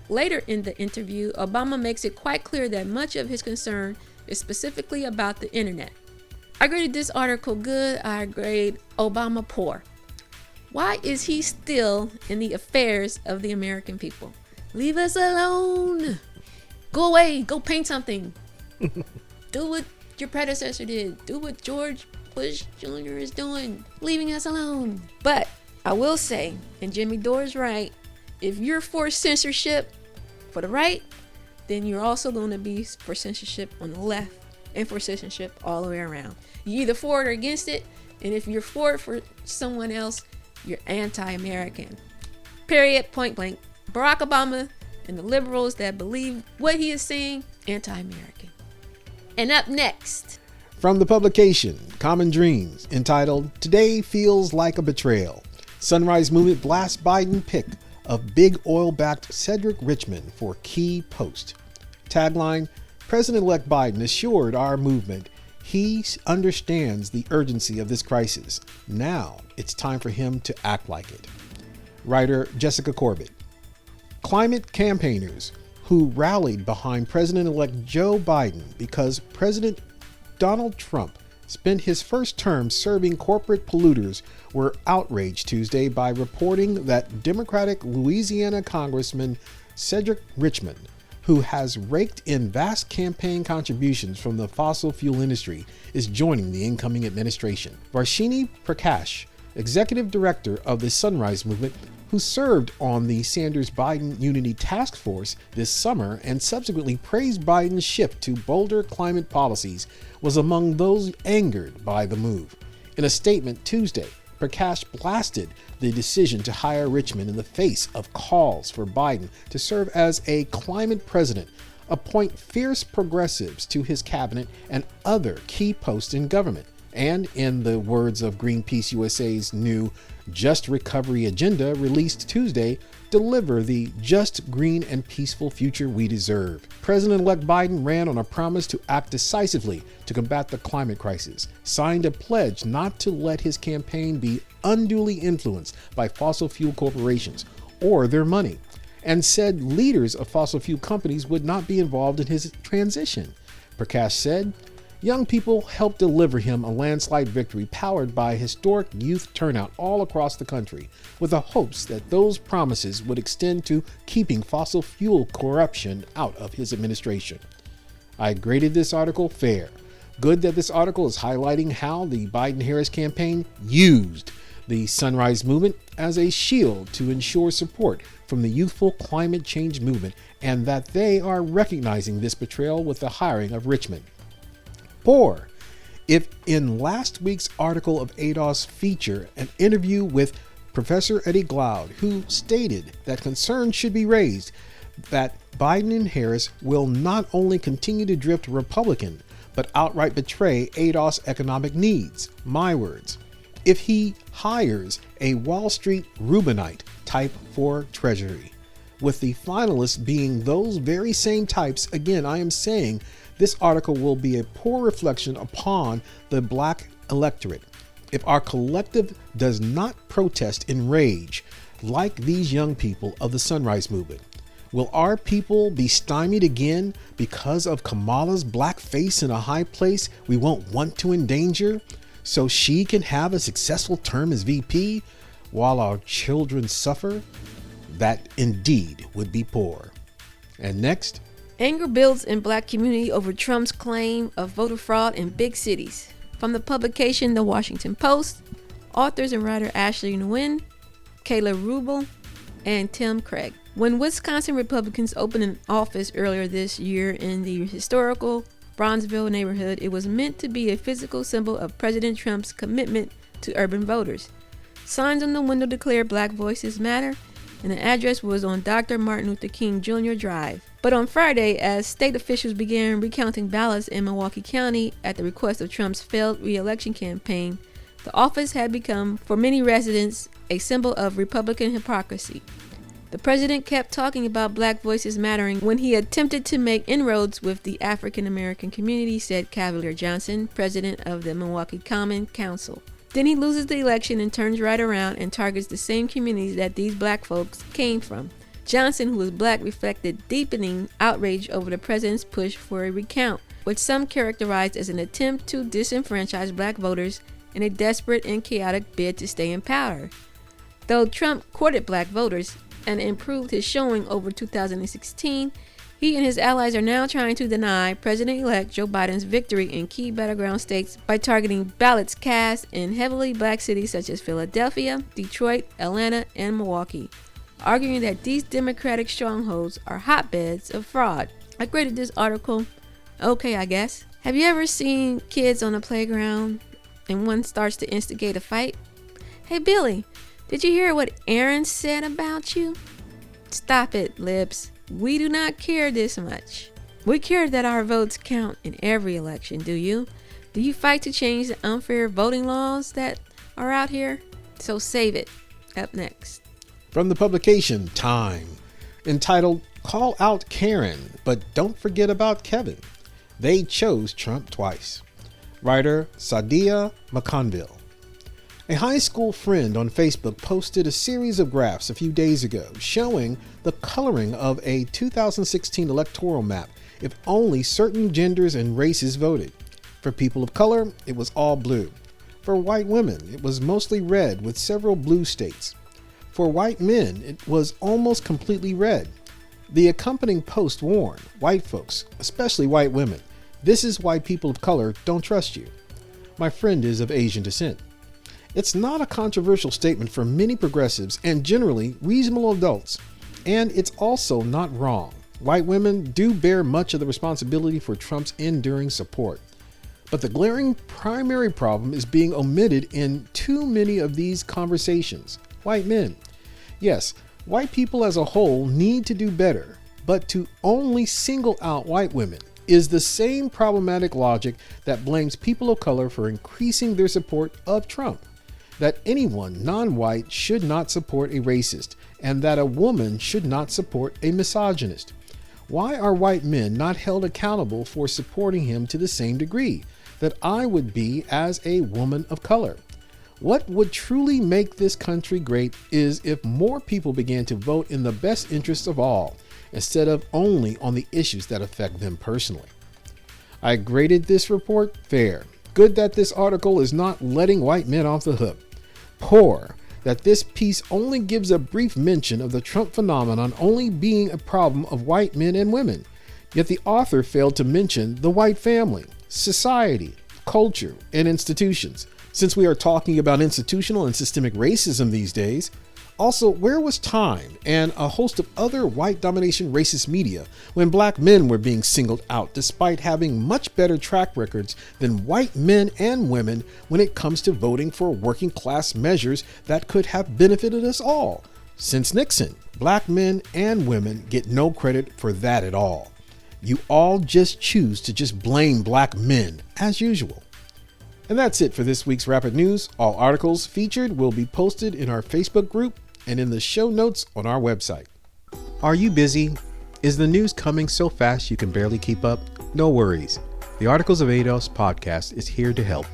Later in the interview, Obama makes it quite clear that much of his concern is specifically about the internet. I graded this article good. I grade Obama poor. Why is he still in the affairs of the American people? Leave us alone. Go away. Go paint something. Do what your predecessor did. Do what George Bush Jr. is doing. Leaving us alone. But I will say, and Jimmy Dore's right, if you're for censorship for the right, then you're also going to be for censorship on the left and for citizenship all the way around. You're either for it or against it, and if you're for it for someone else, you're anti-American. Period, point blank. Barack Obama and the liberals that believe what he is saying, anti-American. And up next, from the publication Common Dreams, entitled Today Feels Like a Betrayal, Sunrise Movement blasts Biden pick of big oil-backed Cedric Richmond for key post. Tagline, President-elect Biden assured our movement he understands the urgency of this crisis. Now it's time for him to act like it. Writer Jessica Corbett. Climate campaigners who rallied behind President-elect Joe Biden because President Donald Trump spent his first term serving corporate polluters were outraged Tuesday by reporting that Democratic Louisiana Congressman Cedric Richmond, who has raked in vast campaign contributions from the fossil fuel industry, is joining the incoming administration. Varshini Prakash, executive director of the Sunrise Movement, who served on the Sanders-Biden Unity Task Force this summer and subsequently praised Biden's shift to bolder climate policies, was among those angered by the move. In a statement Tuesday, Prakash blasted the decision to hire Richmond in the face of calls for Biden to serve as a climate president, appoint fierce progressives to his cabinet and other key posts in government, and, in the words of Greenpeace USA's new Just Recovery agenda released Tuesday, deliver the just, green, and peaceful future we deserve. President-elect Biden ran on a promise to act decisively to combat the climate crisis, signed a pledge not to let his campaign be unduly influenced by fossil fuel corporations or their money, and said leaders of fossil fuel companies would not be involved in his transition. Prakash said, young people helped deliver him a landslide victory powered by historic youth turnout all across the country, with the hopes that those promises would extend to keeping fossil fuel corruption out of his administration. I graded this article fair. Good that this article is highlighting how the Biden-Harris campaign used the Sunrise Movement as a shield to ensure support from the youthful climate change movement, and that they are recognizing this betrayal with the hiring of Richmond. Poor. If in last week's article of ADOS feature an interview with Professor Eddie Glaude, who stated that concerns should be raised that Biden and Harris will not only continue to drift Republican, but outright betray ADOS economic needs. My words. If he hires a Wall Street Rubinite type for Treasury, with the finalists being those very same types, again, I am saying this article will be a poor reflection upon the black electorate. If our collective does not protest in rage like these young people of the Sunrise Movement, will our people be stymied again because of Kamala's black face in a high place we won't want to endanger so she can have a successful term as VP while our children suffer? That indeed would be poor. And next, anger builds in black community over Trump's claim of voter fraud in big cities. From the publication The Washington Post, authors and writer Ashley Nguyen, Kayla Rubel, and Tim Craig. When Wisconsin Republicans opened an office earlier this year in the historical Bronzeville neighborhood, it was meant to be a physical symbol of President Trump's commitment to urban voters. Signs on the window declared Black Voices Matter, and the address was on Dr. Martin Luther King Jr. Drive. But on Friday, as state officials began recounting ballots in Milwaukee County at the request of Trump's failed re-election campaign, the office had become, for many residents, a symbol of Republican hypocrisy. The president kept talking about Black voices mattering when he attempted to make inroads with the African American community, said Cavalier Johnson, president of the Milwaukee Common Council. Then he loses the election and turns right around and targets the same communities that these black folks came from. Johnson, who is black, reflected deepening outrage over the president's push for a recount, which some characterized as an attempt to disenfranchise black voters in a desperate and chaotic bid to stay in power. Though Trump courted black voters and improved his showing over 2016, he and his allies are now trying to deny President-elect Joe Biden's victory in key battleground states by targeting ballots cast in heavily black cities such as Philadelphia, Detroit, Atlanta, and Milwaukee, arguing that these Democratic strongholds are hotbeds of fraud. I graded this article okay, I guess. Have you ever seen kids on a playground and one starts to instigate a fight? Hey Billy, did you hear what Aaron said about you? Stop it, Libs. We do not care this much. We care that our votes count in every election, do you? Do you fight to change the unfair voting laws that are out here? So save it. Up next. From the publication Time, entitled Call Out Karen, but Don't Forget About Kevin. They chose Trump twice. Writer Sadia McConville. A high school friend on Facebook posted a series of graphs a few days ago showing the coloring of a 2016 electoral map if only certain genders and races voted. For people of color, it was all blue. For white women, it was mostly red with several blue states. For white men, it was almost completely red. The accompanying post warned white folks, especially white women, this is why people of color don't trust you. My friend is of Asian descent. It's not a controversial statement for many progressives and generally reasonable adults, and it's also not wrong. White women do bear much of the responsibility for Trump's enduring support. But the glaring primary problem is being omitted in too many of these conversations. White men. Yes, white people as a whole need to do better, but to only single out white women is the same problematic logic that blames people of color for increasing their support of Trump. That anyone non-white should not support a racist, and that a woman should not support a misogynist. Why are white men not held accountable for supporting him to the same degree that I would be as a woman of color? What would truly make this country great is if more people began to vote in the best interests of all, instead of only on the issues that affect them personally. I graded this report fair. Good that this article is not letting white men off the hook. Poor that this piece only gives a brief mention of the Trump phenomenon only being a problem of white men and women. Yet the author failed to mention the white family, society, culture, and institutions. Since we are talking about institutional and systemic racism these days, also, where was Time and a host of other white domination racist media when black men were being singled out despite having much better track records than white men and women when it comes to voting for working class measures that could have benefited us all? Since Nixon, black men and women get no credit for that at all. You all just choose to just blame black men as usual. And that's it for this week's Rapid News. All articles featured will be posted in our Facebook group and in the show notes on our website. Are you busy? Is the news coming so fast you can barely keep up? No worries. The Articles of ADOS podcast is here to help.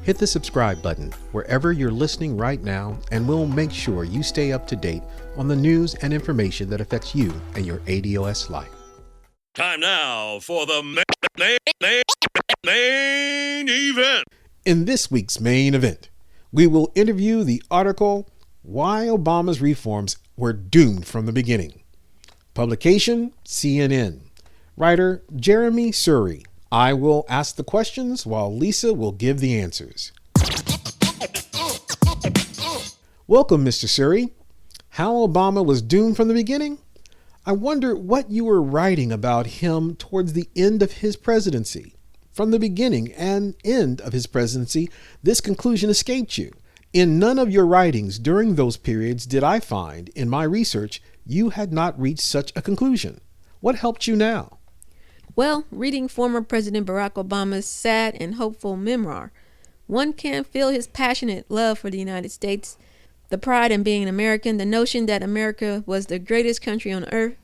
Hit the subscribe button wherever you're listening right now, and we'll make sure you stay up to date on the news and information that affects you and your ADOS life. Time now for the main event. In this week's main event, we will interview the article, Why Obama's Reforms Were Doomed from the Beginning. Publication, CNN. Writer, Jeremy Suri. I will ask the questions while Lisa will give the answers. Welcome, Mr. Suri. How Obama was doomed from the beginning? I wonder what you were writing about him towards the end of his presidency. From the beginning and end of his presidency, this conclusion escaped you. In none of your writings during those periods did I find, in my research, you had not reached such a conclusion. What helped you now? Well, reading former President Barack Obama's sad and hopeful memoir, one can feel his passionate love for the United States, the pride in being an American, the notion that America was the greatest country on earth.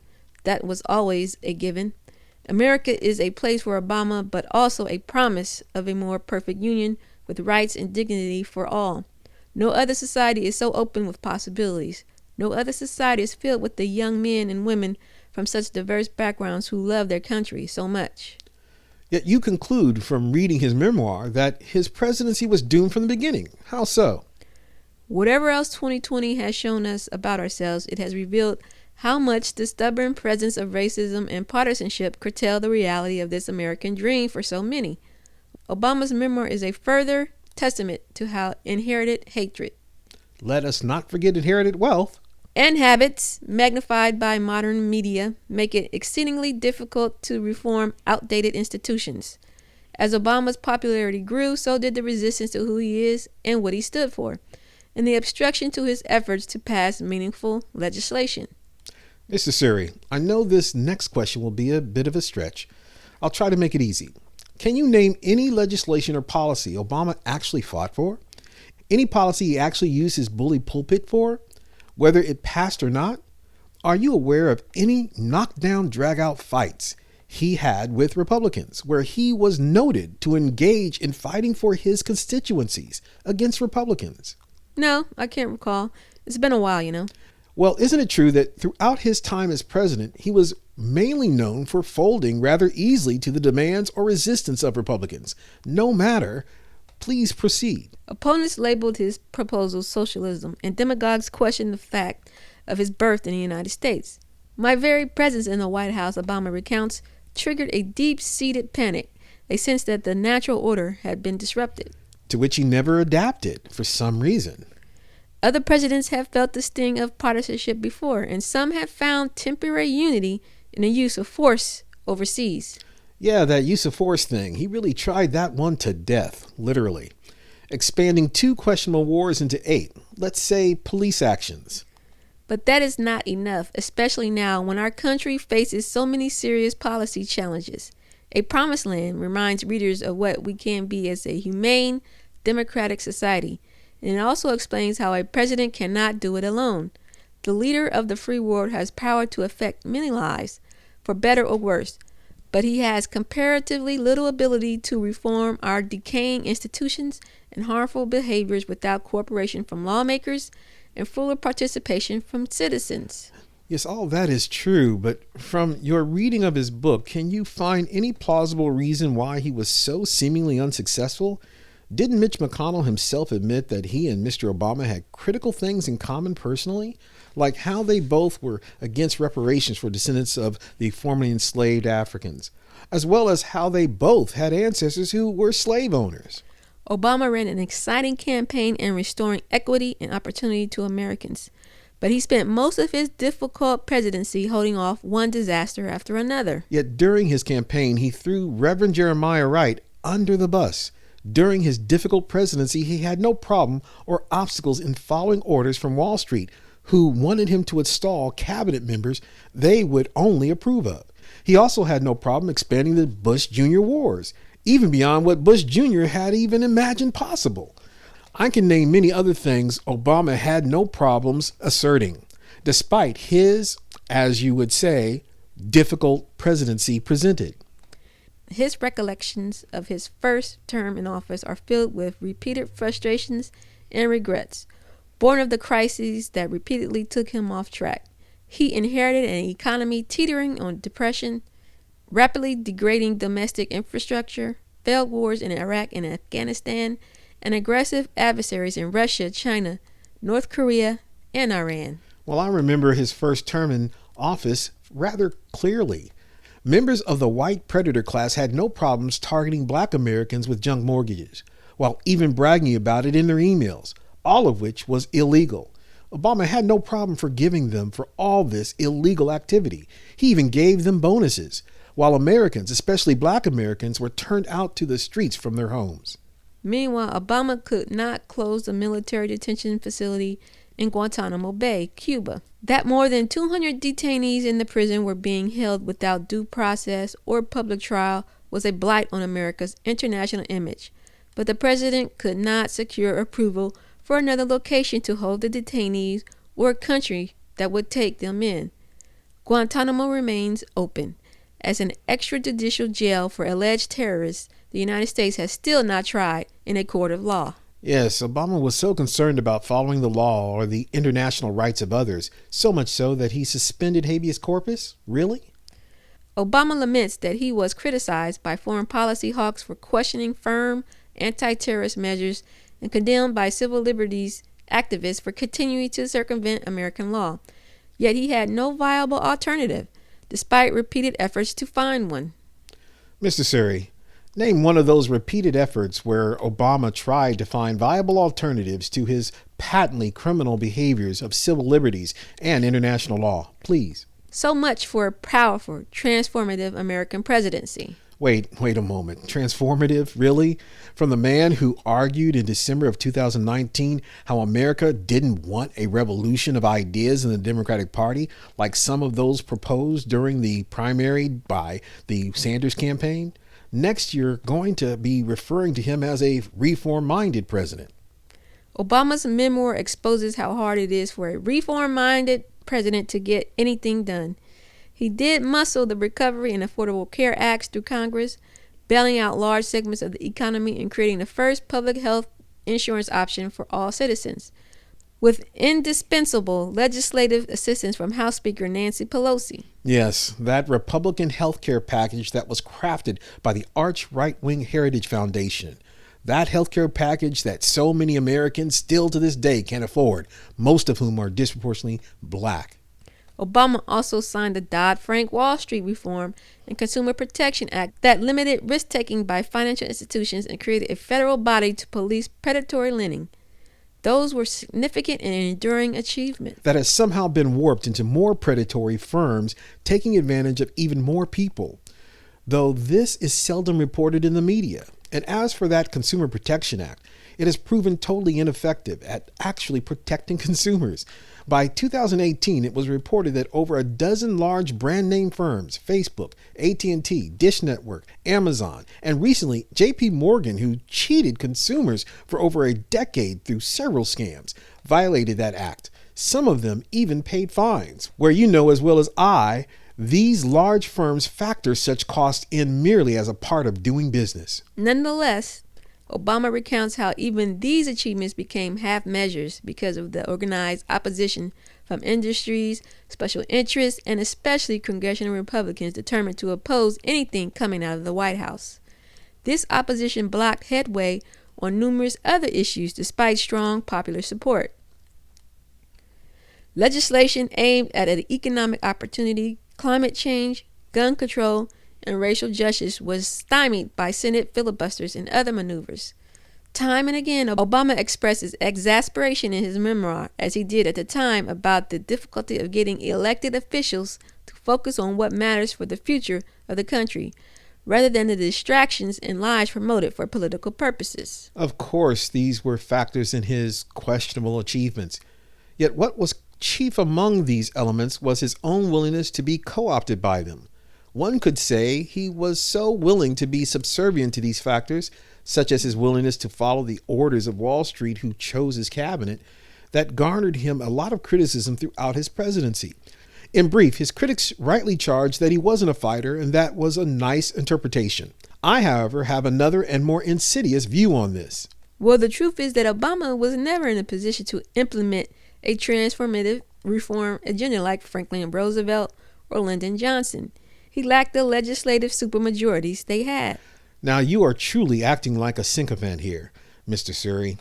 That was always a given. America is a place for Obama, but also a promise of a more perfect union with rights and dignity for all. No other society is so open with possibilities. No other society is filled with the young men and women from such diverse backgrounds who love their country so much. Yet you conclude from reading his memoir that his presidency was doomed from the beginning. How so? Whatever else 2020 has shown us about ourselves, it has revealed how much the stubborn presence of racism and partisanship curtail the reality of this American dream for so many. Obama's memoir is a further testament to how inherited hatred, let us not forget inherited wealth, and habits, magnified by modern media, make it exceedingly difficult to reform outdated institutions. As Obama's popularity grew, so did the resistance to who he is and what he stood for, and the obstruction to his efforts to pass meaningful legislation. Mr. Suri, I know this next question will be a bit of a stretch. I'll try to make it easy. Can you name any legislation or policy Obama actually fought for? Any policy he actually used his bully pulpit for? Whether it passed or not? Are you aware of any knockdown, drag-out fights he had with Republicans where he was noted to engage in fighting for his constituencies against Republicans? No, I can't recall. It's been a while. Well, isn't it true that throughout his time as president, he was mainly known for folding rather easily to the demands or resistance of Republicans? No matter. Please proceed. Opponents labeled his proposals socialism, and demagogues questioned the fact of his birth in the United States. My very presence in the White House, Obama recounts, triggered a deep-seated panic. They sensed that the natural order had been disrupted. To which he never adapted for some reason. Other presidents have felt the sting of partisanship before, and some have found temporary unity in the use of force overseas. Yeah, that use of force thing. He really tried that one to death, literally. Expanding 2 questionable wars into 8. Let's say police actions. But that is not enough, especially now when our country faces so many serious policy challenges. A Promised Land reminds readers of what we can be as a humane, democratic society, and it also explains how a president cannot do it alone. The leader of the free world has power to affect many lives, for better or worse, but he has comparatively little ability to reform our decaying institutions and harmful behaviors without cooperation from lawmakers and fuller participation from citizens. Yes, all that is true, but from your reading of his book, can you find any plausible reason why he was so seemingly unsuccessful? Didn't Mitch McConnell himself admit that he and Mr. Obama had critical things in common personally? Like how they both were against reparations for descendants of the formerly enslaved Africans, as well as how they both had ancestors who were slave owners. Obama ran an exciting campaign in restoring equity and opportunity to Americans, but he spent most of his difficult presidency holding off one disaster after another. Yet during his campaign, he threw Reverend Jeremiah Wright under the bus. During his difficult presidency, he had no problem or obstacles in following orders from Wall Street, who wanted him to install cabinet members they would only approve of. He also had no problem expanding the Bush Jr. wars, even beyond what Bush Jr. had even imagined possible. I can name many other things Obama had no problems asserting, despite his, as you would say, difficult presidency presented. His recollections of his first term in office are filled with repeated frustrations and regrets, born of the crises that repeatedly took him off track. He inherited an economy teetering on depression, rapidly degrading domestic infrastructure, failed wars in Iraq and Afghanistan, and aggressive adversaries in Russia, China, North Korea, and Iran. Well, I remember his first term in office rather clearly. Members of the white predator class had no problems targeting black Americans with junk mortgages, while even bragging about it in their emails, all of which was illegal. Obama had no problem forgiving them for all this illegal activity. He even gave them bonuses, while Americans, especially black Americans, were turned out to the streets from their homes. Meanwhile, Obama could not close the military detention facility in Guantanamo Bay, Cuba. That more than 200 detainees in the prison were being held without due process or public trial was a blight on America's international image. But the president could not secure approval for another location to hold the detainees or a country that would take them in. Guantanamo remains open. As an extrajudicial jail for alleged terrorists, the United States has still not tried in a court of law. Yes, Obama was so concerned about following the law or the international rights of others, so much so that he suspended habeas corpus? Really? Obama laments that he was criticized by foreign policy hawks for questioning firm anti-terrorist measures and condemned by civil liberties activists for continuing to circumvent American law. Yet he had no viable alternative, despite repeated efforts to find one. Mr. Suri, name one of those repeated efforts where Obama tried to find viable alternatives to his patently criminal behaviors of civil liberties and international law, please. So much for a powerful, transformative American presidency. Wait a moment. Transformative? Really? From the man who argued in December of 2019 how America didn't want a revolution of ideas in the Democratic Party like some of those proposed during the primary by the Sanders campaign? Next, you're going to be referring to him as a reform-minded president. Obama's memoir exposes how hard it is for a reform-minded president to get anything done. He did muscle the Recovery and Affordable Care Acts through Congress, bailing out large segments of the economy and creating the first public health insurance option for all citizens, with indispensable legislative assistance from House Speaker Nancy Pelosi. Yes, that Republican health care package that was crafted by the arch right-wing Heritage Foundation. That healthcare package that so many Americans still to this day can't afford, most of whom are disproportionately black. Obama also signed the Dodd-Frank Wall Street Reform and Consumer Protection Act that limited risk-taking by financial institutions and created a federal body to police predatory lending. Those were significant and enduring achievements. That has somehow been warped into more predatory firms taking advantage of even more people, though this is seldom reported in the media. And as for that Consumer Protection Act, it has proven totally ineffective at actually protecting consumers. By 2018, it was reported that over a dozen large brand name firms, Facebook, AT&T, Dish Network, Amazon, and recently JP Morgan, who cheated consumers for over a decade through several scams, violated that act. Some of them even paid fines, where you know as well as I, these large firms factor such costs in merely as a part of doing business. Nonetheless, Obama recounts how even these achievements became half measures because of the organized opposition from industries, special interests, and especially congressional Republicans determined to oppose anything coming out of the White House. This opposition blocked headway on numerous other issues despite strong popular support. Legislation aimed at an economic opportunity, climate change, gun control, and racial justice was stymied by Senate filibusters and other maneuvers. Time and again, Obama expresses exasperation in his memoir, as he did at the time, about the difficulty of getting elected officials to focus on what matters for the future of the country, rather than the distractions and lies promoted for political purposes. Of course, these were factors in his questionable achievements. Yet what was chief among these elements was his own willingness to be co-opted by them. One could say he was so willing to be subservient to these factors, such as his willingness to follow the orders of Wall Street, who chose his cabinet, that garnered him a lot of criticism throughout his presidency. In brief, his critics rightly charged that he wasn't a fighter, and that was a nice interpretation. I, however, have another and more insidious view on this. Well, the truth is that Obama was never in a position to implement a transformative reform agenda like Franklin Roosevelt or Lyndon Johnson. He lacked the legislative supermajorities they had. Now you are truly acting like a sycophant here, Mr. Suri.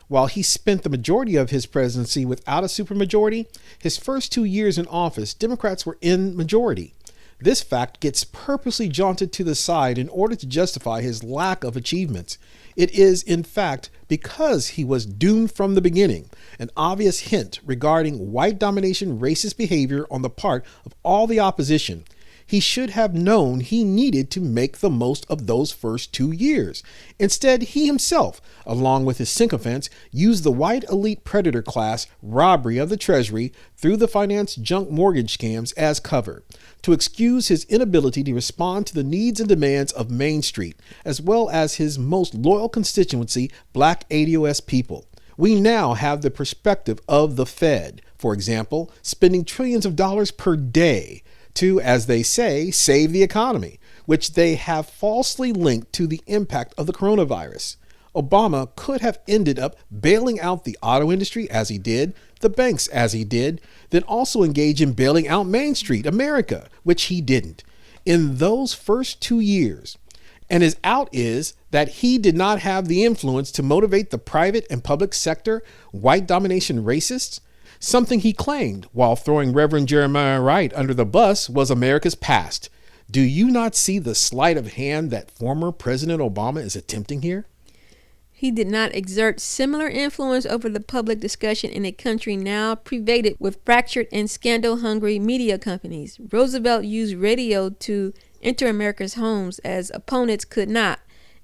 While he spent the majority of his presidency without a supermajority, his first 2 years in office, Democrats were in majority. This fact gets purposely jaunted to the side in order to justify his lack of achievements. It is, in fact, because he was doomed from the beginning, an obvious hint regarding white domination racist behavior on the part of all the opposition. He should have known he needed to make the most of those first 2 years. Instead, he himself, along with his sycophants, used the white elite predator class robbery of the Treasury through the finance junk mortgage scams as cover, to excuse his inability to respond to the needs and demands of Main Street, as well as his most loyal constituency, black ADOS people. We now have the perspective of the Fed, for example, spending trillions of dollars per day to, as they say, save the economy, which they have falsely linked to the impact of the coronavirus. Obama could have ended up bailing out the auto industry as he did, the banks as he did, then also engage in bailing out Main Street, America, which he didn't, in those first 2 years. And his out is that he did not have the influence to motivate the private and public sector white domination racists. Something he claimed, while throwing Reverend Jeremiah Wright under the bus, was America's past. Do you not see the sleight of hand that former President Obama is attempting here? He did not exert similar influence over the public discussion in a country now pervaded with fractured and scandal-hungry media companies. Roosevelt used radio to enter America's homes as opponents could not,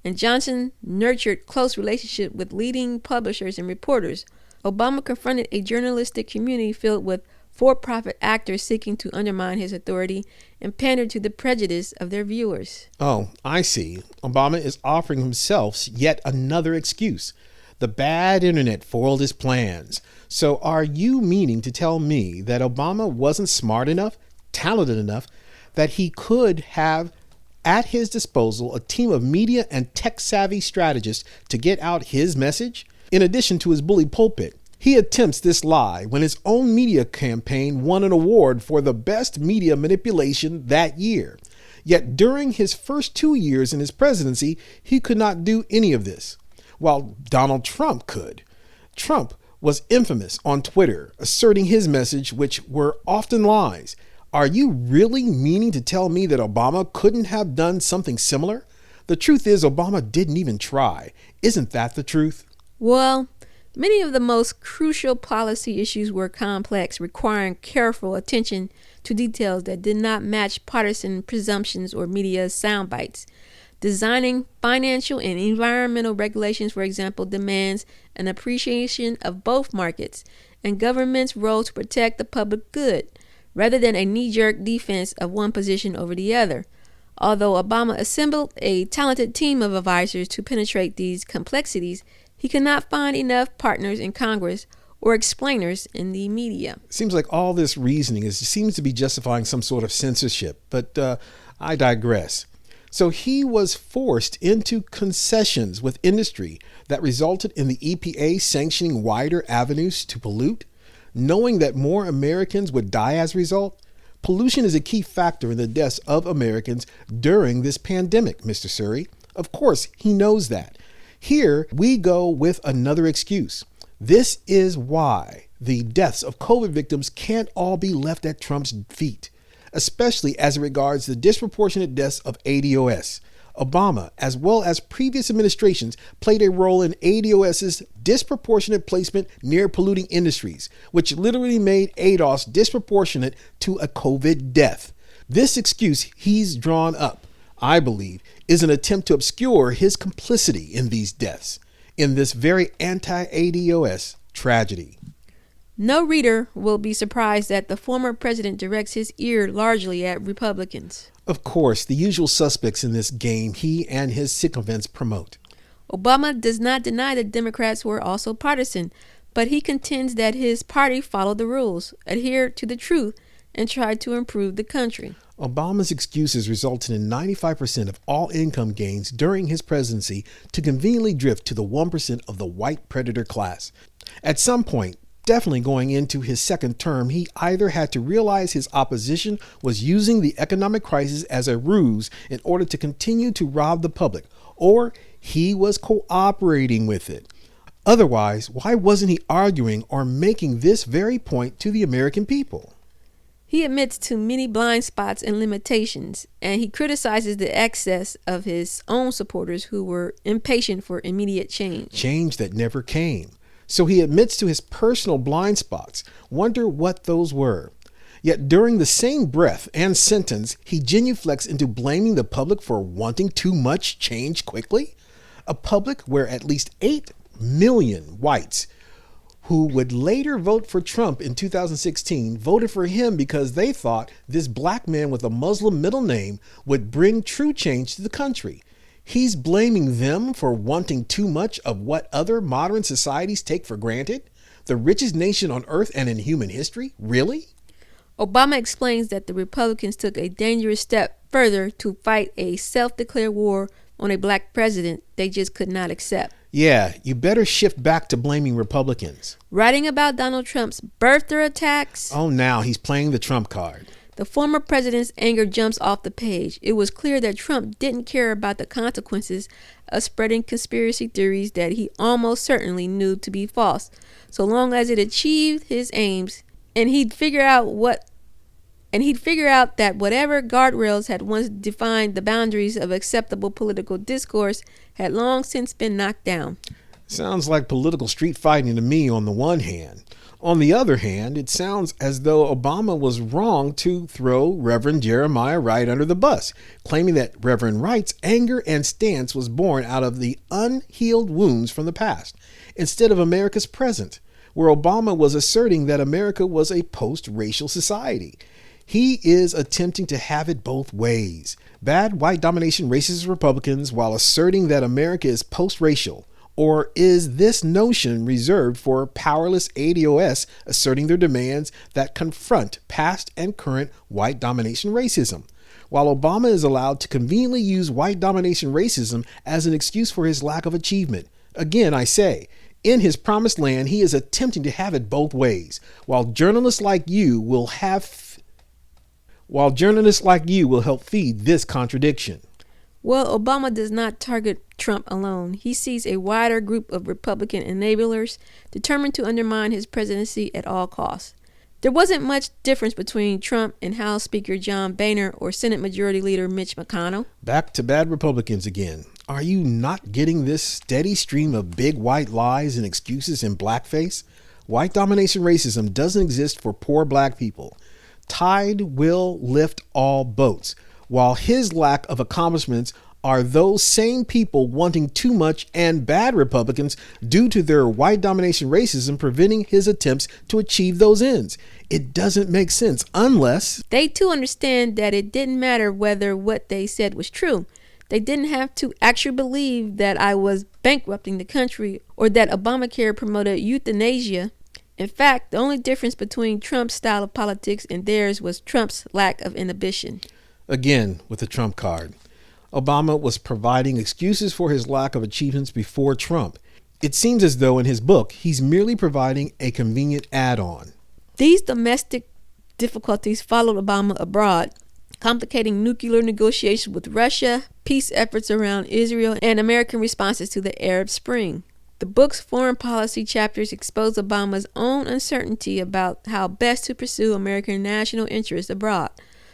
and Johnson nurtured close relationships with leading publishers and reporters. Obama confronted a journalistic community filled with for-profit actors seeking to undermine his authority and pander to the prejudice of their viewers. Oh, I see. Obama is offering himself yet another excuse. The bad internet foiled his plans. So are you meaning to tell me that Obama wasn't smart enough, talented enough, that he could have at his disposal a team of media and tech-savvy strategists to get out his message? In addition to his bully pulpit, he attempts this lie when his own media campaign won an award for the best media manipulation that year. Yet during his first 2 years in his presidency, he could not do any of this, while Donald Trump could. Trump was infamous on Twitter, asserting his message, which were often lies. Are you really meaning to tell me that Obama couldn't have done something similar? The truth is, Obama didn't even try. Isn't that the truth? Well, many of the most crucial policy issues were complex, requiring careful attention to details that did not match partisan presumptions or media sound bites. Designing financial and environmental regulations, for example, demands an appreciation of both markets and government's role to protect the public good, rather than a knee-jerk defense of one position over the other. Although Obama assembled a talented team of advisors to penetrate these complexities, he could not find enough partners in Congress or explainers in the media. Seems like all this reasoning seems to be justifying some sort of censorship, but I digress. So he was forced into concessions with industry that resulted in the EPA sanctioning wider avenues to pollute, knowing that more Americans would die as a result. Pollution is a key factor in the deaths of Americans during this pandemic, Mr. Suri. Of course, he knows that. Here we go with another excuse. This is why the deaths of COVID victims can't all be left at Trump's feet, especially as it regards the disproportionate deaths of ADOS. Obama, as well as previous administrations, played a role in ADOS's disproportionate placement near polluting industries, which literally made ADOS disproportionate to a COVID death. This excuse he's drawn up, I believe, is an attempt to obscure his complicity in these deaths, in this very anti-ADOS tragedy. No reader will be surprised that the former president directs his ear largely at Republicans. Of course, the usual suspects in this game he and his sycophants promote. Obama does not deny that Democrats were also partisan, but he contends that his party followed the rules, adhered to the truth, and tried to improve the country. Obama's excuses resulted in 95% of all income gains during his presidency to conveniently drift to the 1% of the white predator class. At some point, definitely going into his second term, he either had to realize his opposition was using the economic crisis as a ruse in order to continue to rob the public, or he was cooperating with it. Otherwise, why wasn't he arguing or making this very point to the American people? He admits to many blind spots and limitations, and he criticizes the excess of his own supporters who were impatient for immediate change. Change that never came. So he admits to his personal blind spots. Wonder what those were. Yet during the same breath and sentence, he genuflects into blaming the public for wanting too much change quickly. A public where at least 8 million whites who would later vote for Trump in 2016 voted for him because they thought this black man with a Muslim middle name would bring true change to the country. He's blaming them for wanting too much of what other modern societies take for granted? The richest nation on earth and in human history? Really? Obama explains that the Republicans took a dangerous step further to fight a self-declared war on a black president they just could not accept. Yeah, you better shift back to blaming Republicans. Writing about Donald Trump's birther attacks. Oh, now he's playing the Trump card. The former president's anger jumps off the page. It was clear that Trump didn't care about the consequences of spreading conspiracy theories that he almost certainly knew to be false, so long as it achieved his aims, and he'd figure out that whatever guardrails had once defined the boundaries of acceptable political discourse had long since been knocked down. Sounds like political street fighting to me on the one hand. On the other hand, it sounds as though Obama was wrong to throw Reverend Jeremiah Wright under the bus, claiming that Reverend Wright's anger and stance was born out of the unhealed wounds from the past, instead of America's present, where Obama was asserting that America was a post-racial society. He is attempting to have it both ways. Bad white domination racist Republicans while asserting that America is post-racial. Or is this notion reserved for powerless ADOS asserting their demands that confront past and current white domination racism? While Obama is allowed to conveniently use white domination racism as an excuse for his lack of achievement. Again, I say, in his promised land, he is attempting to have it both ways, while journalists like you will help feed this contradiction. Well, Obama does not target Trump alone. He sees a wider group of Republican enablers determined to undermine his presidency at all costs. There wasn't much difference between Trump and House Speaker John Boehner or Senate Majority Leader Mitch McConnell. Back to bad Republicans again. Are you not getting this steady stream of big white lies and excuses in blackface? White domination racism doesn't exist for poor black people. Tide will lift all boats, while his lack of accomplishments are those same people wanting too much and bad Republicans due to their white domination racism preventing his attempts to achieve those ends. It doesn't make sense unless they too understand that it didn't matter whether what they said was true. They didn't have to actually believe that I was bankrupting the country or that Obamacare promoted euthanasia. In fact, the only difference between Trump's style of politics and theirs was Trump's lack of inhibition. Again, with the Trump card. Obama was providing excuses for his lack of achievements before Trump. It seems as though in his book, he's merely providing a convenient add-on. These domestic difficulties followed Obama abroad, complicating nuclear negotiations with Russia, peace efforts around Israel, and American responses to the Arab Spring. The book's foreign policy chapters expose Obama's own uncertainty about how best to pursue American national interests abroad,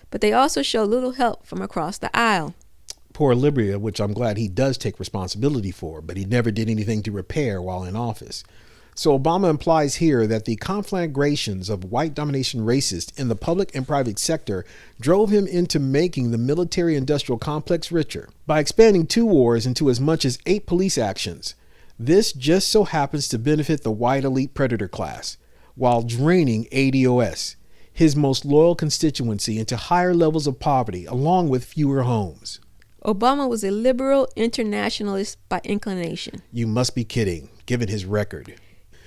but they also show little help from across the aisle. Poor Libya, which I'm glad he does take responsibility for, but he never did anything to repair while in office. So Obama implies here that the conflagrations of white domination racists in the public and private sector drove him into making the military-industrial complex richer by expanding 2 wars into as much as 8 police actions. This just so happens to benefit the white elite predator class, while draining ADOS, his most loyal constituency, into higher levels of poverty, along with fewer homes. Obama was a liberal internationalist by inclination. You must be kidding, given his record.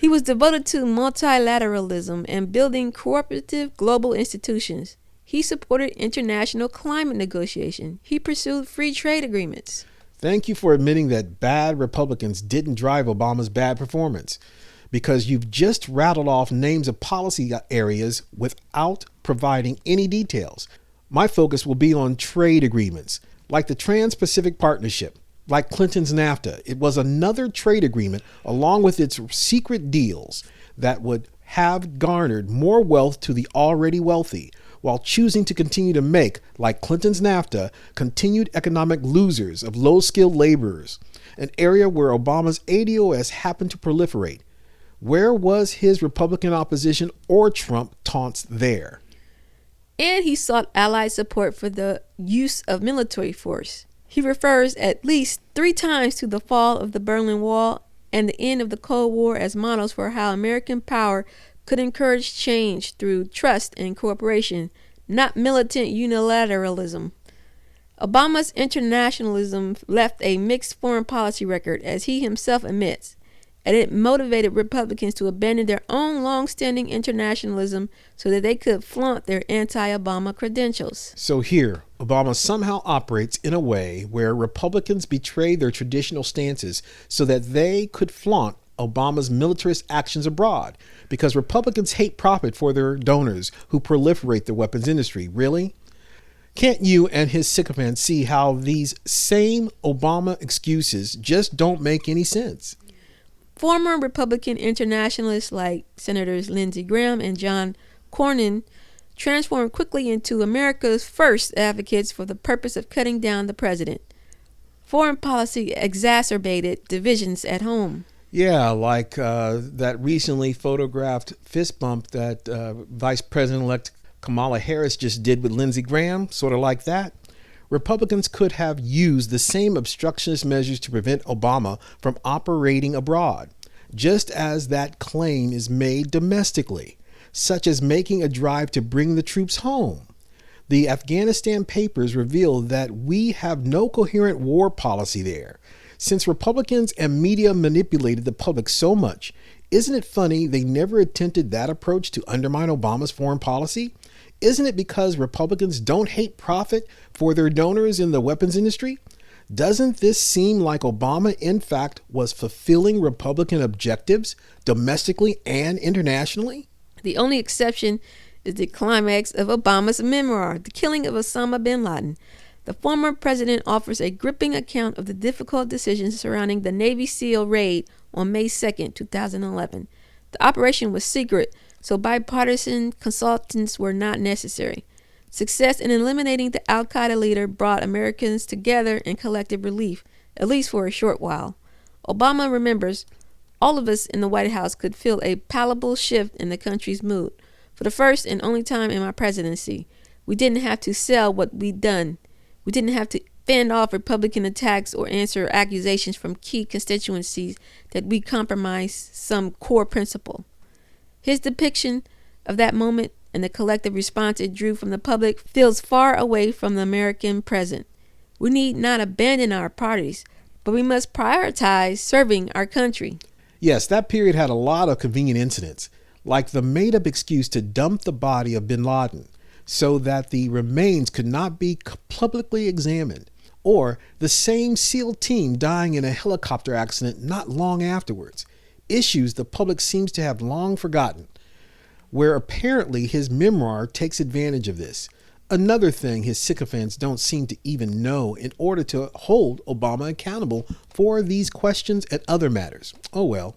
He was devoted to multilateralism and building cooperative global institutions. He supported international climate negotiation. He pursued free trade agreements. Thank you for admitting that bad Republicans didn't drive Obama's bad performance, because you've just rattled off names of policy areas without providing any details. My focus will be on trade agreements, like the Trans-Pacific Partnership, like Clinton's NAFTA. It was another trade agreement along with its secret deals that would have garnered more wealth to the already wealthy, while choosing to continue to make, like Clinton's NAFTA, continued economic losers of low-skilled laborers, an area where Obama's ADOS happened to proliferate. Where was his Republican opposition or Trump taunts there? And he sought allied support for the use of military force. He refers at least 3 times to the fall of the Berlin Wall and the end of the Cold War as models for how American power could encourage change through trust and cooperation, not militant unilateralism. Obama's internationalism left a mixed foreign policy record, as he himself admits, and it motivated Republicans to abandon their own long-standing internationalism so that they could flaunt their anti-Obama credentials. So here, Obama somehow operates in a way where Republicans betray their traditional stances so that they could flaunt Obama's militarist actions abroad, because Republicans hate profit for their donors who proliferate the weapons industry. Really? Can't you and his sycophants see how these same Obama excuses just don't make any sense? Former Republican internationalists like Senators Lindsey Graham and John Cornyn transformed quickly into America's first advocates for the purpose of cutting down the president. Foreign policy exacerbated divisions at home. Yeah, like that recently photographed fist bump that Vice President-elect Kamala Harris just did with Lindsey Graham, sort of like that. Republicans could have used the same obstructionist measures to prevent Obama from operating abroad, just as that claim is made domestically, such as making a drive to bring the troops home. The Afghanistan papers reveal that we have no coherent war policy there. Since Republicans and media manipulated the public so much, isn't it funny they never attempted that approach to undermine Obama's foreign policy? Isn't it because Republicans don't hate profit for their donors in the weapons industry? Doesn't this seem like Obama, in fact, was fulfilling Republican objectives domestically and internationally? The only exception is the climax of Obama's memoir, The Killing of Osama bin Laden. The former president offers a gripping account of the difficult decisions surrounding the Navy SEAL raid on May 2nd, 2011. The operation was secret, so bipartisan consultants were not necessary. Success in eliminating the al-Qaeda leader brought Americans together in collective relief, at least for a short while. Obama remembers, all of us in the White House could feel a palpable shift in the country's mood. For the first and only time in my presidency, we didn't have to sell what we'd done. We didn't have to fend off Republican attacks or answer accusations from key constituencies that we compromised some core principle. His depiction of that moment and the collective response it drew from the public feels far away from the American present. We need not abandon our parties, but we must prioritize serving our country. Yes, that period had a lot of convenient incidents, like the made-up excuse to dump the body of bin Laden so that the remains could not be publicly examined, or the same SEAL team dying in a helicopter accident not long afterwards, issues the public seems to have long forgotten, where apparently his memoir takes advantage of this. Another thing his sycophants don't seem to even know in order to hold Obama accountable for these questions and other matters. Oh well.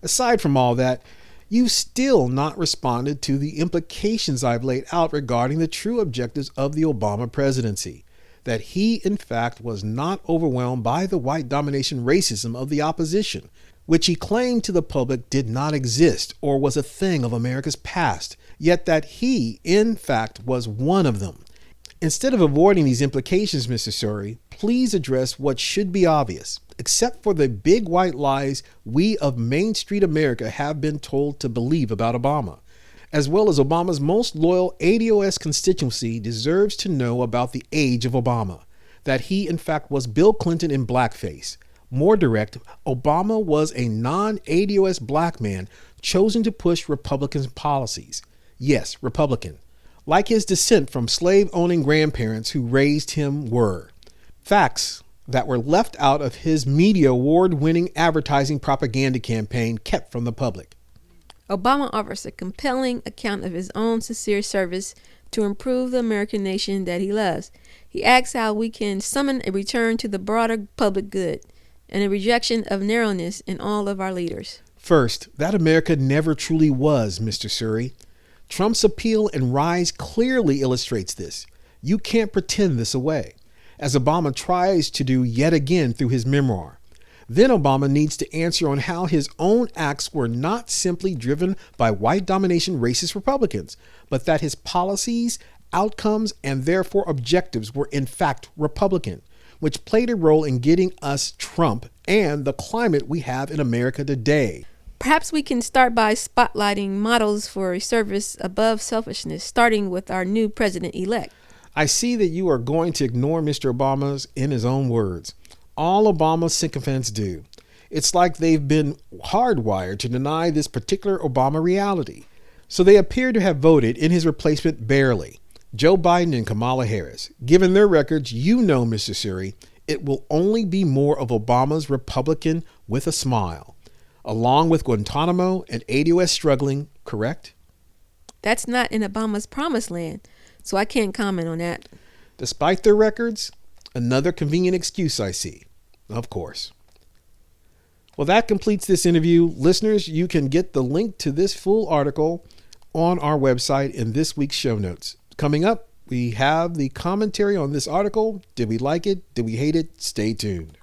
Aside from all that, you've still not responded to the implications I've laid out regarding the true objectives of the Obama presidency. That he, in fact, was not overwhelmed by the white domination racism of the opposition, which he claimed to the public did not exist or was a thing of America's past, yet that he, in fact, was one of them. Instead of avoiding these implications, Mr. Suri, please address what should be obvious. Except for the big white lies we of Main Street America have been told to believe about Obama, as well as Obama's most loyal ADOS constituency deserves to know about the age of Obama, that he in fact was Bill Clinton in blackface. More direct, Obama was a non-ADOS black man chosen to push Republican policies. Yes, Republican, like his descent from slave-owning grandparents who raised him were. Facts that were left out of his media award-winning advertising propaganda campaign kept from the public. Obama offers a compelling account of his own sincere service to improve the American nation that he loves. He asks how we can summon a return to the broader public good and a rejection of narrowness in all of our leaders. First, that America never truly was, Mr. Suri. Trump's appeal and rise clearly illustrates this. You can't pretend this away, as Obama tries to do yet again through his memoir. Then Obama needs to answer on how his own acts were not simply driven by white domination racist Republicans, but that his policies, outcomes, and therefore objectives were in fact Republican, which played a role in getting us Trump and the climate we have in America today. Perhaps we can start by spotlighting models for a service above selfishness, starting with our new president-elect. I see that you are going to ignore Mr. Obama's in his own words. All Obama's sycophants do. It's like they've been hardwired to deny this particular Obama reality. So they appear to have voted in his replacement barely, Joe Biden and Kamala Harris. Given their records, you know, Mr. Suri, it will only be more of Obama's Republican with a smile, along with Guantanamo and ADOS struggling, correct? That's not in Obama's promised land, so I can't comment on that. Despite their records, another convenient excuse I see, of course. Well, that completes this interview. Listeners, you can get the link to this full article on our website in this week's show notes. Coming up, we have the commentary on this article. Did we like it? Did we hate it? Stay tuned.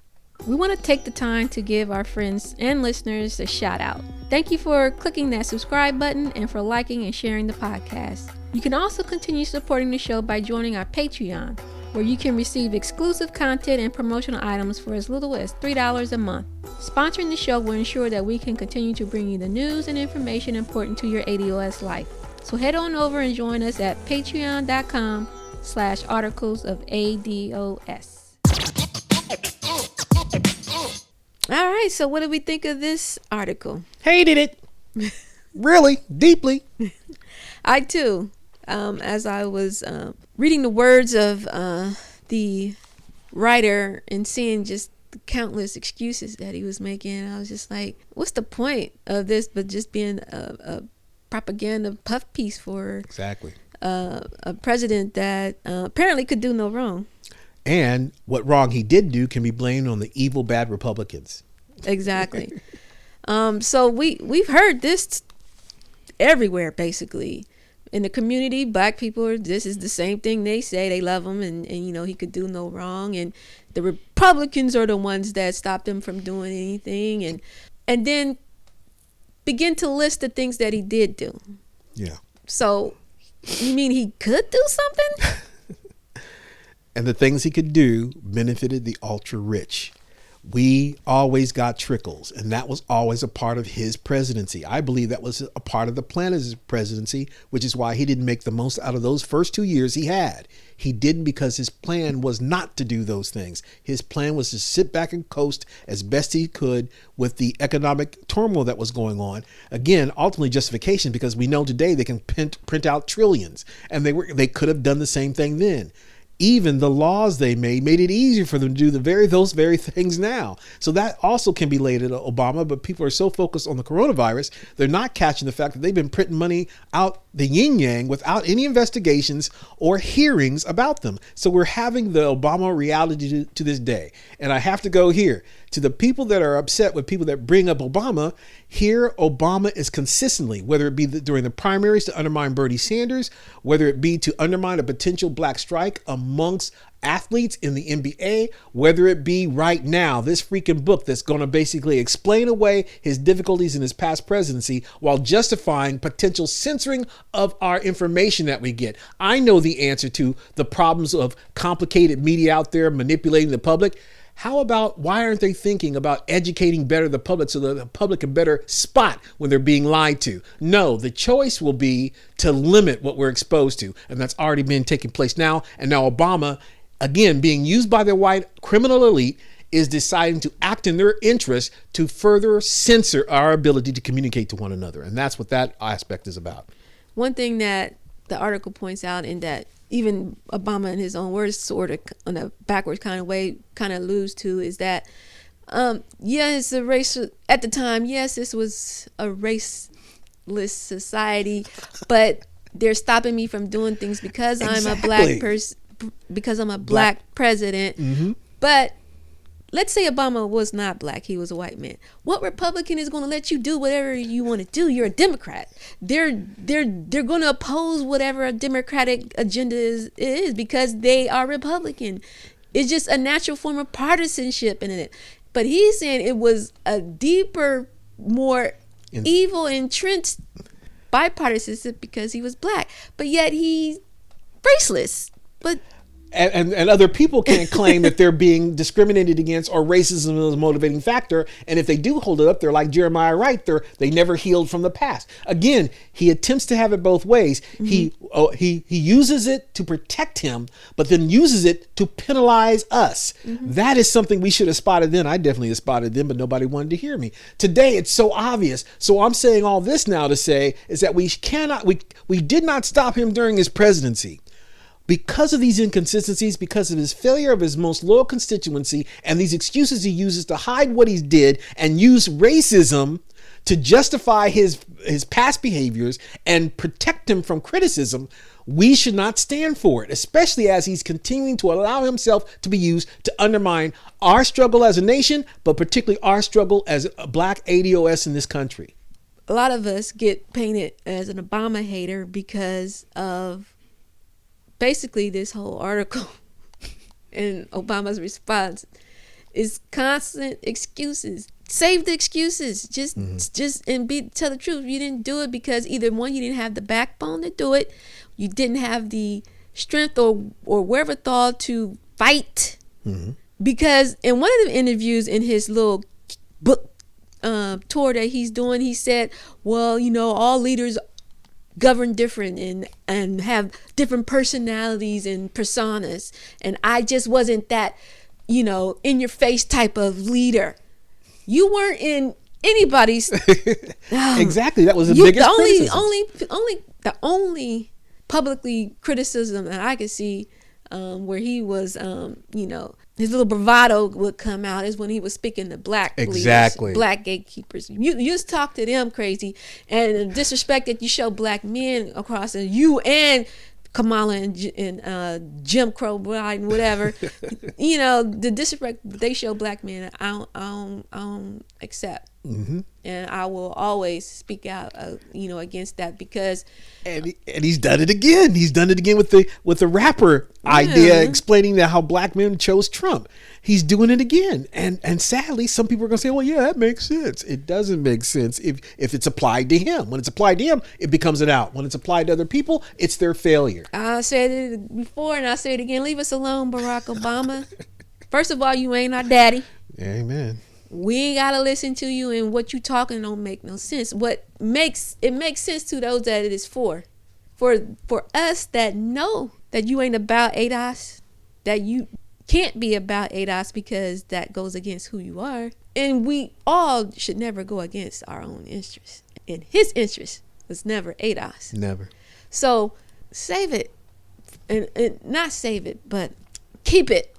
we want to take the time to give our friends and listeners a shout out. Thank you for clicking that subscribe button and for liking and sharing the podcast. You can also continue supporting the show by joining our Patreon, where you can receive exclusive content and promotional items for as little as $3 a month. Sponsoring the show will ensure that we can continue to bring you the news and information important to your ADOS life. So head on over and join us at patreon.com/articles of ADOS. All right, so what did we think of this article? Hated it. Really, deeply. I too, as I was reading the words of the writer and seeing just the countless excuses that he was making, I was just like, what's the point of this but just being a propaganda puff piece for Exactly. A president that apparently could do no wrong. And what wrong he did do can be blamed on the evil, bad Republicans. Exactly. So we've heard this everywhere, basically. In the community, black people, this is the same thing they say. They love him and you know, he could do no wrong. And the Republicans are the ones that stopped him from doing anything. And then begin to list the things that he did do. Yeah. So you mean he could do something? And the things he could do benefited the ultra rich. We always got trickles, and that was always a part of his presidency. I believe that was a part of the plan of his presidency, which is why he didn't make the most out of those first 2 years he had. He didn't because his plan was not to do those things. His plan was to sit back and coast as best he could with the economic turmoil that was going on. Again, ultimately justification, because we know today they can print out trillions, and they could have done the same thing then. Even the laws they made it easier for them to do those very things now. So that also can be laid at Obama, but people are so focused on the coronavirus, they're not catching the fact that they've been printing money out the yin yang without any investigations or hearings about them. So we're having the Obama reality to this day. And I have to go here to the people that are upset with people that bring up Obama. Here, Obama is consistently, whether it be during the primaries to undermine Bernie Sanders, whether it be to undermine a potential black strike amongst athletes in the NBA, whether it be right now, this freaking book that's going to basically explain away his difficulties in his past presidency while justifying potential censoring of our information that we get. I know the answer to the problems of complicated media out there manipulating the public. How about, why aren't they thinking about educating better the public so that the public can better spot when they're being lied to? No, the choice will be to limit what we're exposed to. And that's already been taking place now. And now Obama, again, being used by the white criminal elite, is deciding to act in their interest to further censor our ability to communicate to one another. And that's what that aspect is about. One thing that the article points out, and that even Obama in his own words sort of in a backwards kind of way kind of alludes to, is that it's a race at the time. Yes, this was a raceless society, but they're stopping me from doing things because I'm a black person, because I'm a black president. Mm-hmm. But let's say Obama was not black, he was a white man. What Republican is going to let you do whatever you want to do? You're a Democrat. They're going to oppose whatever a Democratic agenda is because they are Republican. It's just a natural form of partisanship in it. But he's saying it was a deeper, more evil, entrenched bipartisanship because he was black. But yet he's raceless. But And other people can't claim that they're being discriminated against or racism is a motivating factor. And if they do hold it up, they're like Jeremiah Wright. They never healed from the past. Again, he attempts to have it both ways. Mm-hmm. He uses it to protect him, but then uses it to penalize us. Mm-hmm. That is something we should have spotted then. I definitely have spotted then, but nobody wanted to hear me. Today, it's so obvious. So I'm saying all this now to say is that we did not stop him during his presidency. Because of these inconsistencies, because of his failure of his most loyal constituency and these excuses he uses to hide what he did and use racism to justify his past behaviors and protect him from criticism, we should not stand for it, especially as he's continuing to allow himself to be used to undermine our struggle as a nation, but particularly our struggle as a black ADOS in this country. A lot of us get painted as an Obama hater because of basically this whole article and Obama's response. It's constant excuses. Save the excuses. Just tell the truth. You didn't do it because either one, you didn't have the backbone to do it, you didn't have the strength or wherewithal to fight. Because in one of the interviews in his little book tour that he's doing, he said, well, all leaders govern different and have different personalities and personas, and I just wasn't that in your face type of leader. You weren't in anybody's exactly. That was the biggest criticism. The only publicly criticism that I could see where he was his little bravado would come out is when he was speaking to black leaders, black gatekeepers. You just talk to them crazy, and the disrespect that you show black men across, and you and Kamala and Jim Crow and whatever, the disrespect they show black men, I don't accept. And I will always speak out, against that, because and he's done it again. He's done it again with the rapper idea, explaining that how black men chose Trump. He's doing it again, and sadly, some people are gonna say, "Well, yeah, that makes sense." It doesn't make sense if it's applied to him. When it's applied to him, it becomes an out. When it's applied to other people, it's their failure. I said it before, and I say it again. Leave us alone, Barack Obama. First of all, you ain't our daddy. Amen. We ain't gotta listen to you, and what you talking don't make no sense. What makes sense to those that it is for us that know that you ain't about ADOS, that you can't be about ADOS because that goes against who you are, and we all should never go against our own interests. And his interest was never ADOS. Never. So save it, and not save it, but keep it.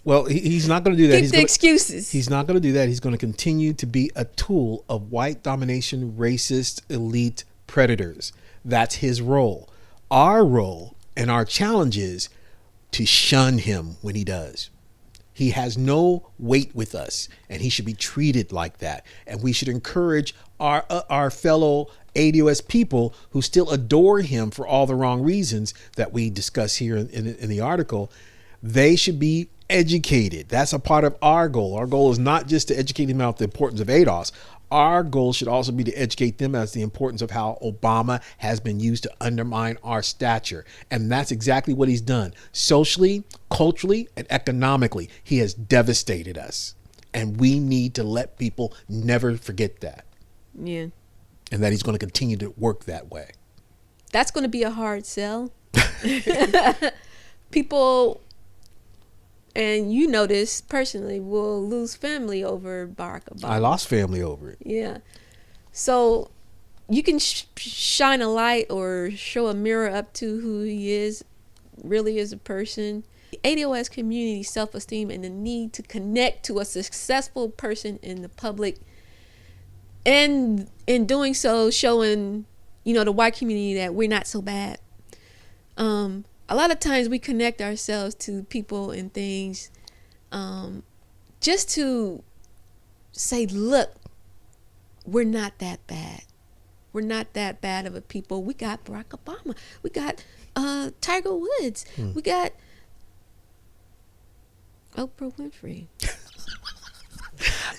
Well, he's not going to do that. Keep the excuses. He's not going to do that. He's going to continue to be a tool of white domination, racist, elite predators. That's his role. Our role and our challenge is to shun him when he does. He has no weight with us, and he should be treated like that. And we should encourage our fellow ADOS people who still adore him for all the wrong reasons that we discuss here in the article. They should be educated. That's a part of our goal. Our goal is not just to educate them about the importance of ADOS. Our goal should also be to educate them as the importance of how Obama has been used to undermine our stature. And that's exactly what he's done. Socially, culturally, and economically, he has devastated us. And we need to let people never forget that. Yeah. And that he's going to continue to work that way. That's going to be a hard sell. People, and you know this personally, will lose family over Barack Obama. I lost family over it. Yeah. So you can shine a light or show a mirror up to who he is, really as a person. The ADOS community self-esteem and the need to connect to a successful person in the public, and in doing so, showing, the white community that we're not so bad. A lot of times we connect ourselves to people and things just to say, look, we're not that bad. We're not that bad of a people. We got Barack Obama. We got Tiger Woods. We got Oprah Winfrey.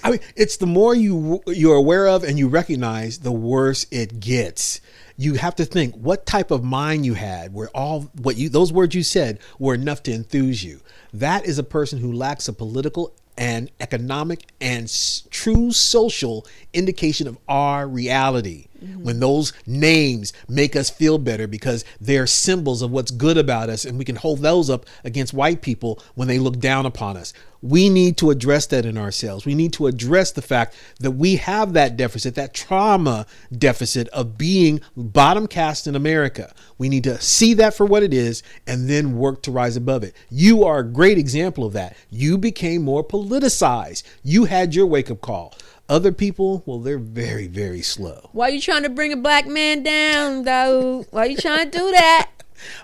I mean, it's the more you're aware of and you recognize, the worse it gets. You have to think what type of mind you had, where those words you said were enough to enthuse you. That is a person who lacks a political and economic and true social indication of our reality. When those names make us feel better because they're symbols of what's good about us, and we can hold those up against white people when they look down upon us. We need to address that in ourselves. We need to address the fact that we have that deficit, that trauma deficit of being bottom caste in America. We need to see that for what it is and then work to rise above it. You are a great example of that. You became more politicized. You had your wake-up call. Other people, well, they're very, very slow. Why are you trying to bring a black man down, though? Why are you trying to do that?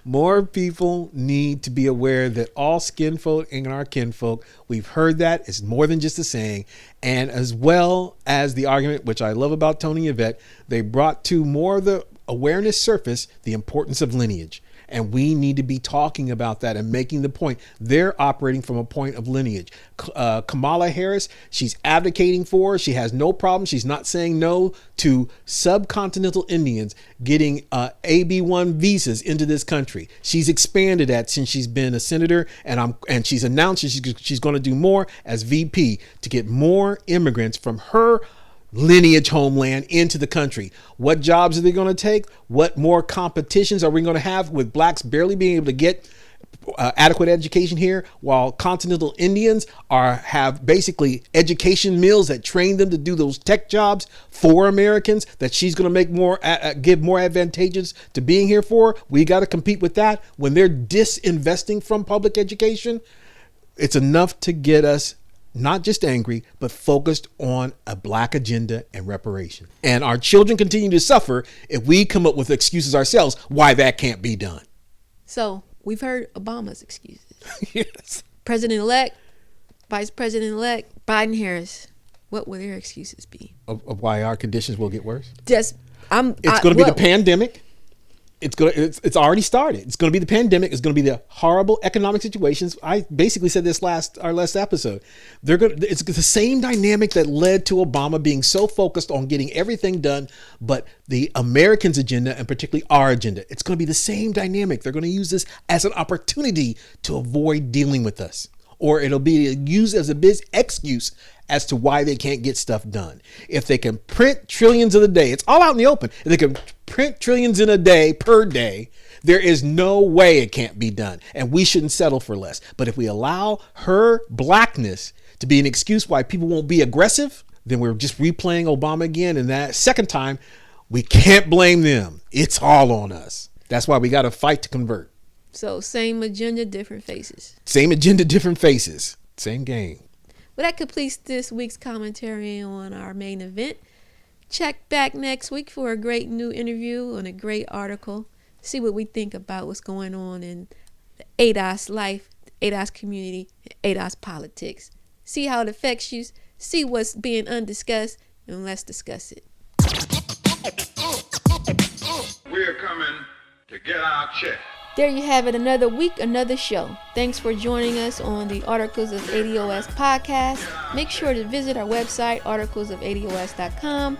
More people need to be aware that all skin folk ain't our kinfolk. We've heard that. It's more than just a saying. And as well as the argument, which I love about Tony Yvette, they brought to more of the awareness surface the importance of lineage. And we need to be talking about that and making the point. They're operating from a point of lineage. Kamala Harris, she's advocating for, she has no problem. She's not saying no to subcontinental Indians getting AB1 visas into this country. She's expanded that since she's been a senator, and she's announced she's going to do more as VP to get more immigrants from her lineage homeland into the country. What jobs are they going to take? What more competitions are we going to have with blacks barely being able to get adequate education here, while continental Indians have basically education mills that train them to do those tech jobs for Americans that she's going to make more, give more advantages to being here for? We got to compete with that when they're disinvesting from public education. It's enough to get us not just angry, but focused on a black agenda and reparation. And our children continue to suffer if we come up with excuses ourselves why that can't be done. So we've heard Obama's excuses. Yes. President-elect, Vice President-elect, Biden-Harris. What will their excuses be? Of why our conditions will get worse? It's going to be the pandemic. It's already started. It's going to be the pandemic. It's going to be the horrible economic situations. I basically said this our last episode. It's the same dynamic that led to Obama being so focused on getting everything done, but the Americans' agenda and particularly our agenda. It's going to be the same dynamic. They're going to use this as an opportunity to avoid dealing with us, or it'll be used as a big excuse as to why they can't get stuff done. If they can print trillions in a day, it's all out in the open. If they can print trillions in a day per day, there is no way it can't be done. And we shouldn't settle for less. But if we allow her blackness to be an excuse why people won't be aggressive, then we're just replaying Obama again. And that second time, we can't blame them. It's all on us. That's why we got to fight to convert. So same agenda, different faces. Same agenda, different faces. Same game. Well, that completes this week's commentary on our main event. Check back next week for a great new interview and a great article. See what we think about what's going on in the ADOS life, the ADOS community, and ADOS politics. See how it affects you. See what's being undiscussed, and let's discuss it. We're coming to get our check. There you have it, another week, another show. Thanks for joining us on the Articles of ADOS podcast. Make sure to visit our website, articlesofados.com,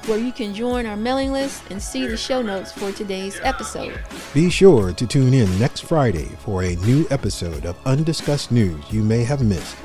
where you can join our mailing list and see the show notes for today's episode. Be sure to tune in next Friday for a new episode of Undiscussed News you may have missed.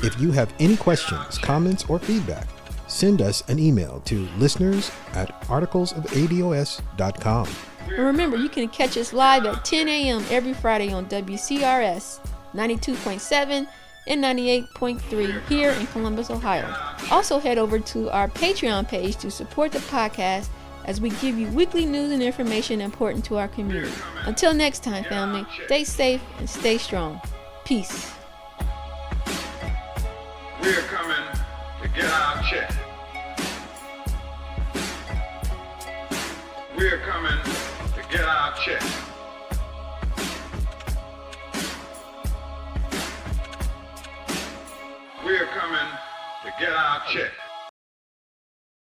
If you have any questions, comments, or feedback, send us an email to listeners@articlesofados.com. And remember, you can catch us live at 10 a.m. every Friday on WCRS 92.7 and 98.3 here in Columbus, Ohio. Also head over to our Patreon page to support the podcast as we give you weekly news and information important to our community. Until next time, family, stay safe and stay strong. Peace. We're coming to get our check. We're coming to get our check. We're coming to get our check.